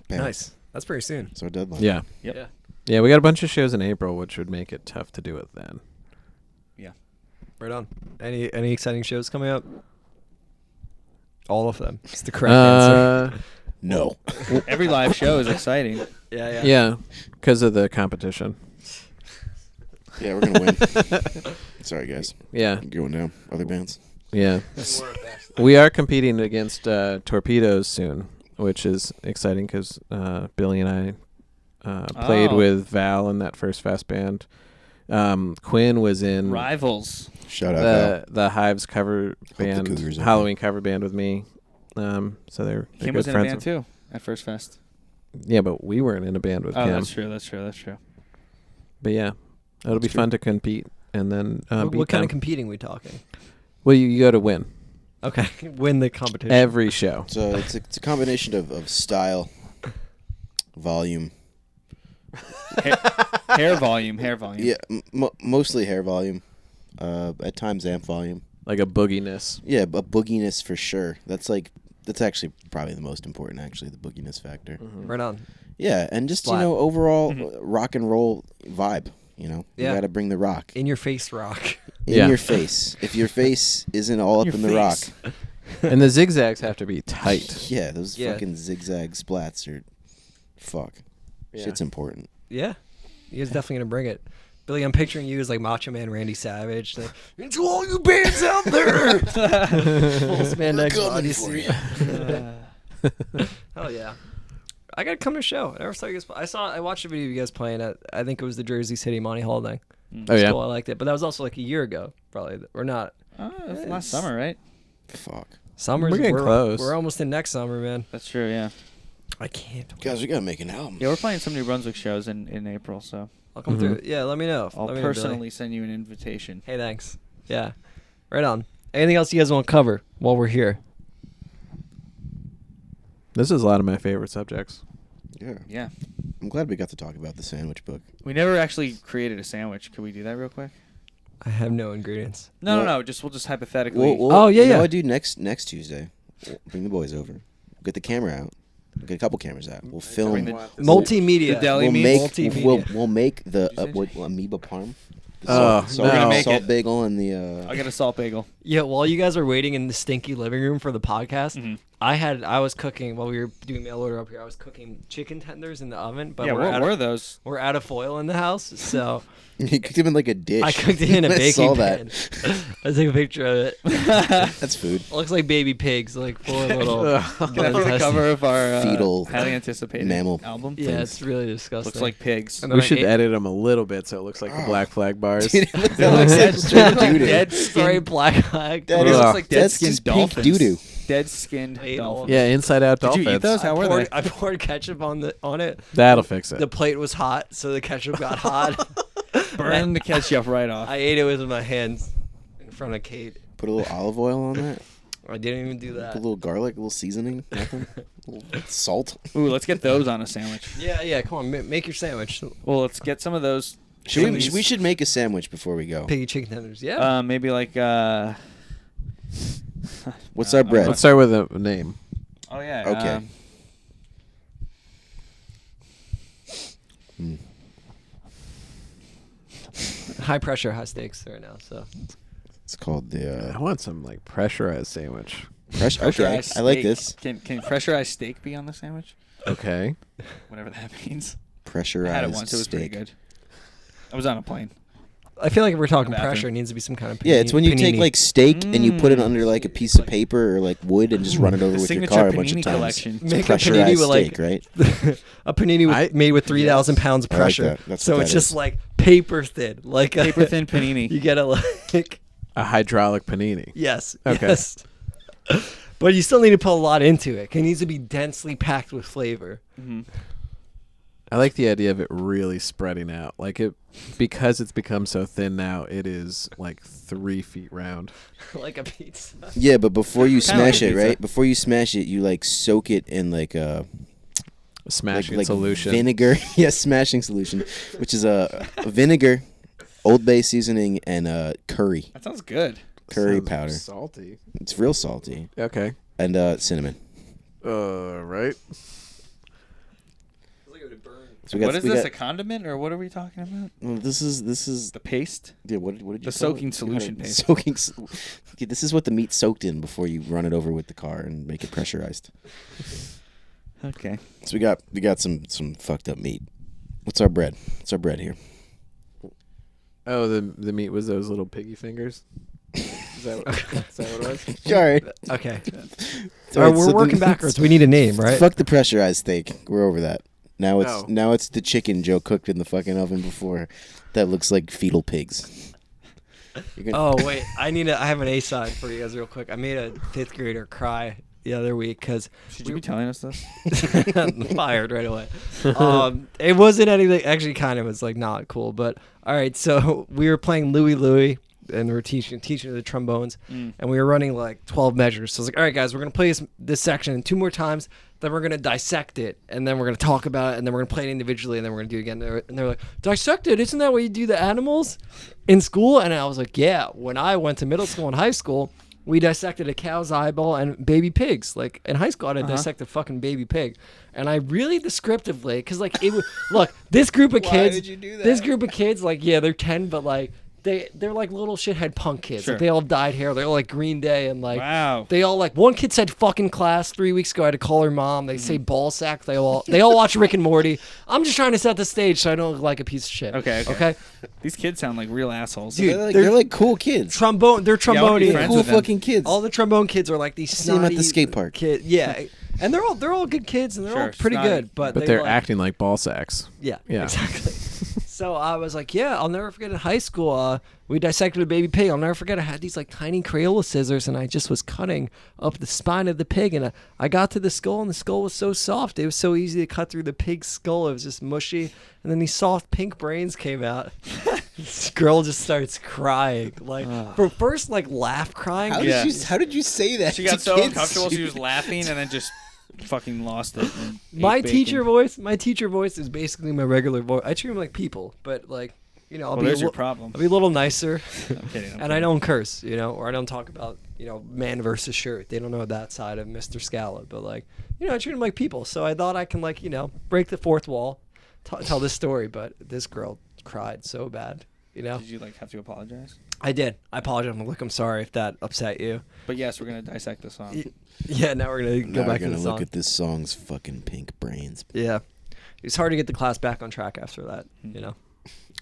Bam. Nice. That's pretty soon. So deadline. Yeah. Yep. Yeah. Yeah, we got a bunch of shows in April, which would make it tough to do it then. Yeah. Right on. Any exciting shows coming up? All of them. It's the correct answer. No. Every live show is exciting. Yeah. Yeah, because of the competition. Yeah, we're gonna win. Sorry, guys. Yeah, Going down. Other bands. yeah. We are competing against Torpedoes soon, which is exciting because Billy and I played Oh. with Val in that first fast band. Quinn was in Rivals. Shout out. Val. the Hives cover the band, Cougars are Halloween cover band with me. So they're Kim good was in a friends. band too at First Fest. Yeah, but we weren't in a band with Oh, Kim. that's true. But yeah, it'll be That's true. fun to compete and then beat What kind them. of competing we talking? Well, you go to win Okay. Win the competition. every show. So it's a combination of style, volume. Hair volume. Yeah, mostly hair volume. At times amp volume. Like a booginess. Yeah, a booginess for sure. That's actually probably the most important. Actually, the booginess factor. Right on. Yeah, and just Splat. overall rock and roll vibe. You Yeah. got to bring the rock In your face rock. in Yeah. your face. If your face isn't all up Your in the rock, face. And the zigzags have to be tight. yeah, those Yeah. fucking zigzag splats are fuck. Yeah. Shit's important. Yeah. You guys definitely gonna bring it. Billy, I'm picturing you as like Macho Man Randy Savage. Like, into all you bands out there. Full spandex We're coming bodysuit. for Hell yeah. I gotta come to a show. I never saw you guys. I watched a video of you guys playing at. I think it was the Jersey City Monty Hall thing. Oh yeah. Cool, I liked it, but that was also like a year ago, probably, or not. It was last summer, right? Fuck. Summer's We're getting close. We're almost in next summer, man. That's true. Yeah. I can't. Guys, we gotta make an album. Yeah, we're playing some New Brunswick shows in April, so I'll come through. Yeah, let me know. I'll Let me know, Billy. personally send you an invitation. Hey, thanks. Yeah, right on. Anything else you guys want to cover while we're here? This is a lot of my favorite subjects. Yeah. Yeah. I'm glad we got to talk about the sandwich book. We never actually created a sandwich. Could we do that real quick? I have no ingredients. No, Well- no. We'll just hypothetically. Oh, yeah, you know yeah. what, dude? Next Tuesday, we'll bring the boys over. Get the camera out. We'll get a couple cameras out. We'll film. Bring the- Multimedia. The deli We'll meat? make Multimedia. we'll make the Did you say- amoeba parm. The Oh, salt, We're gonna make salt it. bagel and the. I'll get a salt bagel. Yeah, while you guys were waiting in the stinky living room for the podcast, Mhm. I was cooking while we were doing mail order up here. I was cooking chicken tenders in the oven, but Yeah, we're what out were of, those? we're out of foil in the house, so You cooked them in like a dish. I cooked it in a I baking saw pan. that. I took a picture of it. That's food. It looks like baby pigs, like four little. Can that be the cover of our Fetal highly anticipated mammal. album? Yeah, it's really disgusting. Looks like pigs. And then We I should ate- edit them a little bit so it looks like the Black Flag bars. Dude, it looks like straight doo-doo. Dead Sorry, skin. black flag. That It is- looks like dead that's skinned just pink dolphins. doo-doo. Dead skinned I ate all of dolphins. Yeah, inside out Did you dolphins. eat those? How were they? I poured ketchup on it. That'll fix it. The plate was hot, so the ketchup got hot. Burn the ketchup right off. I ate it with my hands in front of Kate. Put a little olive oil on that. I didn't even do Put that. a little garlic, a little seasoning, nothing. A little salt. Ooh, let's get those on a sandwich. Yeah, come on, make your sandwich. Well, let's get some of those. We should make a sandwich before we go. Piggy chicken tenders. Yeah. Maybe like. What's our bread? Let's start with a name. Oh yeah. Okay. High pressure, high stakes right now. So It's called the I want some like pressurized sandwich. pressure. Okay, pressurized I like steak. this. Can pressurized steak be on the sandwich? Okay. Whatever that means. Pressurized I had it once. It was pretty steak. good. I was on a plane. I feel like if we're talking Bathroom. pressure, it needs to be some kind of. Yeah, it's when you take panini. like steak and you put it under like a piece of paper or like wood and just run it over The with your signature car a bunch of panini times. collection. It's a Make a pressurized panini with like steak, right? a panini made with 3,000 pounds of I like pressure. that. That's so what it's that just is. like paper thin, like a, Paper thin panini. You get it like A hydraulic panini. yes, Okay. yes. But you still need to put a lot into it. It needs to be densely packed with flavor. Mm-hmm. I like the idea of it really spreading out. Like it, because it's become so thin now, it is like 3 feet round. Like a pizza. Yeah, but before you Kinda like smash it, pizza. right? Before you smash it, you like soak it in like a A smashing like solution. vinegar. Yes, smashing solution, which is a vinegar, Old Bay seasoning, and curry That sounds good. curry Sounds powder. Salty. It's real salty, Okay. and cinnamon. Right. So What is this? A condiment or what are we talking about? well, this is The paste? yeah. What did you The call soaking it? solution Yeah, paste. Soaking. Okay, this is what the meat's soaked in before you run it over with the car and make it pressurized. Okay. So we got some fucked up meat. What's our bread? What's our bread here? Oh, the meat was those little piggy fingers. Is that what it was? Sorry. Okay. So All right, it's- we're working backwards. We need a name, right? Fuck the pressurized steak. We're over that. Now it's No. now it's the chicken Joe cooked in the fucking oven before. That looks like fetal pigs. You're gonna- Oh wait, I have an A side for you guys real quick. I made a 5th grader cry the other week because Should you be telling us this? fired right away. It wasn't anything. Actually, kind of was like not cool. But all right, so we were playing Louie, and we were teaching the trombones, and we were running like 12 measures. So I was like, all right, guys, we're gonna play this section 2 more times. Then we're gonna dissect it, and then we're gonna talk about it, and then we're gonna play it individually, and then we're gonna do it again. And they're like, dissect it? Isn't that what you do the animals in school? And I was like, yeah. When I went to middle school and high school, we dissected a cow's eyeball and baby pigs. Like in high school, I had to dissect a fucking baby pig, and I really descriptively, because like it would look this group of kids. did you do that? This group of kids, like yeah, they're 10, but like. They're like little shithead punk kids. Sure. Like they all have dyed hair. They're all like Green Day and like Wow. they all like one kid said fucking class 3 weeks ago. I had to call her mom. They say ball sack. They all watch Rick and Morty. I'm just trying to set the stage so I don't look like a piece of shit. Okay. These kids sound like real assholes. Dude, they're like cool kids. They're I wanna be trombone. friends Cool with them. fucking kids. All the trombone kids are like these See 'em at snotty the skate park. Kid, yeah. And they're all good kids, and they're Sure, all pretty snotty. good. But But they're like, acting like ball sacks. Yeah, Yeah. exactly. So I was like, yeah, I'll never forget in high school, we dissected a baby pig. I'll never forget I had these like tiny Crayola scissors, and I just was cutting up the spine of the pig, and I got to the skull, and the skull was so soft. It was so easy to cut through the pig's skull. It was just mushy, and then these soft pink brains came out. This girl just starts crying, like for first like laugh crying. How did you say that? She got to so kids? uncomfortable, she was laughing and then just fucking lost it. and My ate bacon. my teacher voice is basically my regular voice. I treat them like people, but like, you know, Well, there's your problem. I'll be a little nicer. I'm kidding. And I don't curse, you know, or I don't talk about, you know, man versus shirt. They don't know that side of Mr. Scala. But, like, you know, I treat them like people. So I thought I can, like, you know, break the fourth wall, tell this story. But this girl cried so bad, you know. Did you like have to apologize? I did. I apologize. I'm like, look, I'm sorry if that upset you. But yes, we're gonna dissect the song. Yeah, now we're going to go Now back we're to gonna the song. look at this song's fucking pink brains. Yeah. It's hard to get the class back on track after that, you know.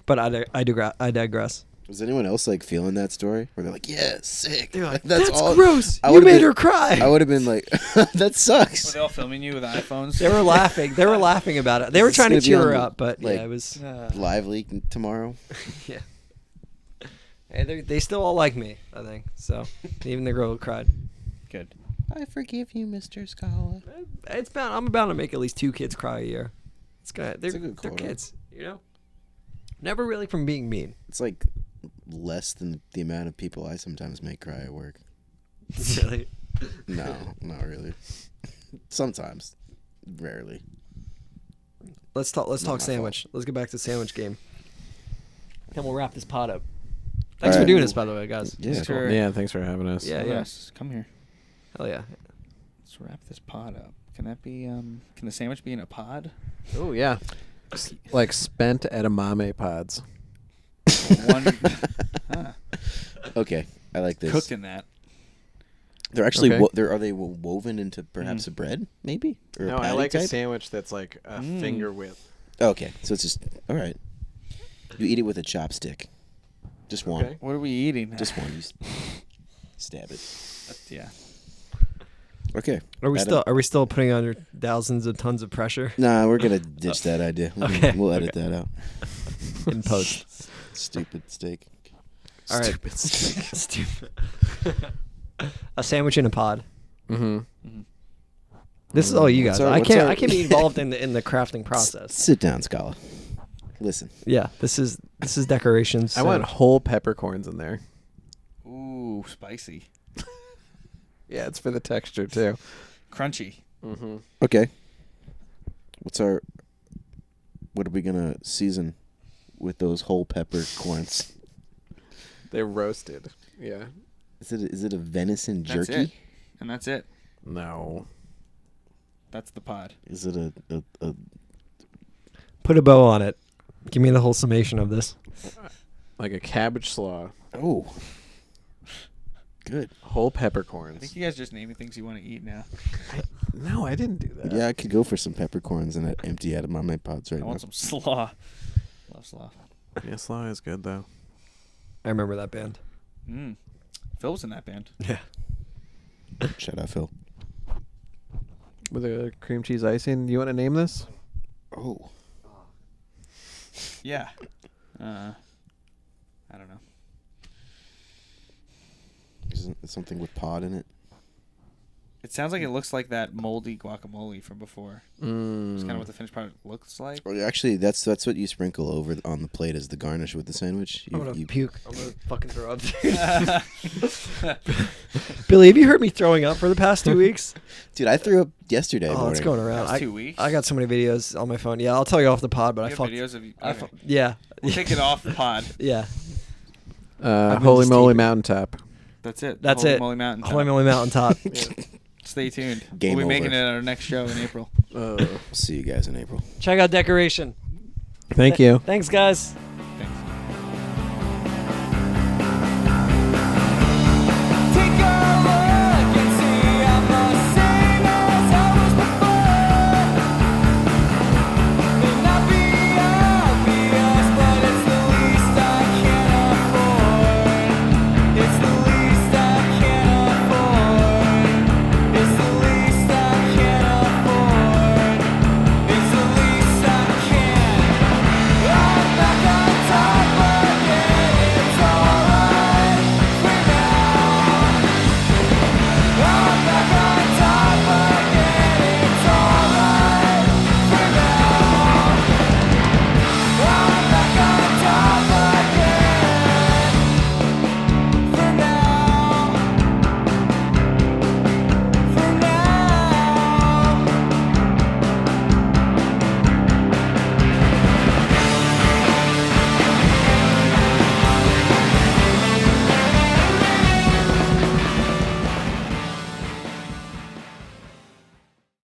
But I digress. Was anyone else like feeling that story? Where they're like, "Yeah, sick." They're like, That's that's all. gross. I You would've made been- her cry. I would have been like, "That Were sucks." they all filming you with iPhones? They were laughing. They were laughing about it. They were Is this trying to gonna be cheer on her the, up, but like, yeah, it was. Live leak tomorrow. Yeah. And they still all like me, I think. So even the girl who cried. Good. I forgive you, Mr. Scala. I'm about to make at least 2 kids cry a year. They're That's a good they're quota. kids, you know. Never really from being mean. It's like less than the amount of people I sometimes make cry at work. Really. No, not really. Sometimes, rarely. Let's talk my sandwich. Let's get back to the sandwich game. Then we'll wrap this pod up. Thanks All for right. doing this, by the way, guys. Yeah. Sure. Yeah, thanks for having us. Yeah, Oh, yeah. yes. Come here. Hell yeah. Let's wrap this pod up. Can that be? Can the sandwich be in a pod? Oh, yeah. Like spent edamame pods. One. Huh. Okay, I like this. Cooked in that. They're actually Okay. are they woven into perhaps a bread, maybe? Or No, a I patty like a type? sandwich that's like a finger width. Okay, so it's just all right. You eat it with a chopstick. Just one. Okay. What are we eating? Just one. You stab it. Yeah. Okay. Are we still putting under thousands of tons of pressure Nah, we're gonna ditch that idea. Okay. We'll edit that out. in post? Stupid steak. All right. Stupid steak. Stupid. A sandwich in a pod. Mm-hmm. This is all you guys. What's our- I can't be involved in the crafting process. Sit down, Scala. Listen. Yeah, this is decorations. I want whole peppercorns in there. Ooh, spicy, Yeah, it's for the texture too. crunchy. Mm-hmm. Okay. What are we gonna season with those whole peppercorns? They're roasted. Yeah. Is it a venison That's jerky? it. And that's it. No. That's the pod. Is it a Put a bow on it. Give me the whole summation of this. Like a cabbage slaw. oh? Good. Whole I peppercorns. think you guys just naming things you want to eat now. No, I didn't do that. Yeah, I could go for some peppercorns and empty out of my pods right I now. want some slaw. Love slaw. Yeah, slaw is good though. I remember that band. Phil was in that band. Yeah. Shout out, Phil. With a cream cheese icing. You want to name this? Oh. Yeah. I don't know. Isn't it something with pod in it? It sounds like it looks like that moldy guacamole from before. It's kind of what the finished product looks like. Well, actually, that's what you sprinkle over on the plate as the garnish with the sandwich. I'm gonna You puke. I'm gonna fucking throw up. Billy, have you heard me throwing up for the past 2 weeks? Dude, I threw up yesterday Oh, morning. it's going around. That's 2 weeks. I got so many videos on my phone. Yeah, I'll tell you off the pod, but You I have fucked. videos of you. I Okay. yeah. We'll take it off the pod. Yeah. Holy just moly eating. mountaintop. That's it. That's Holy it. Moly Mountain. Holy moly mountaintop. Stay tuned. Game we'll be making over. it at our next show in April. See you guys in April. Check out decoration. Thank you. Thanks, guys.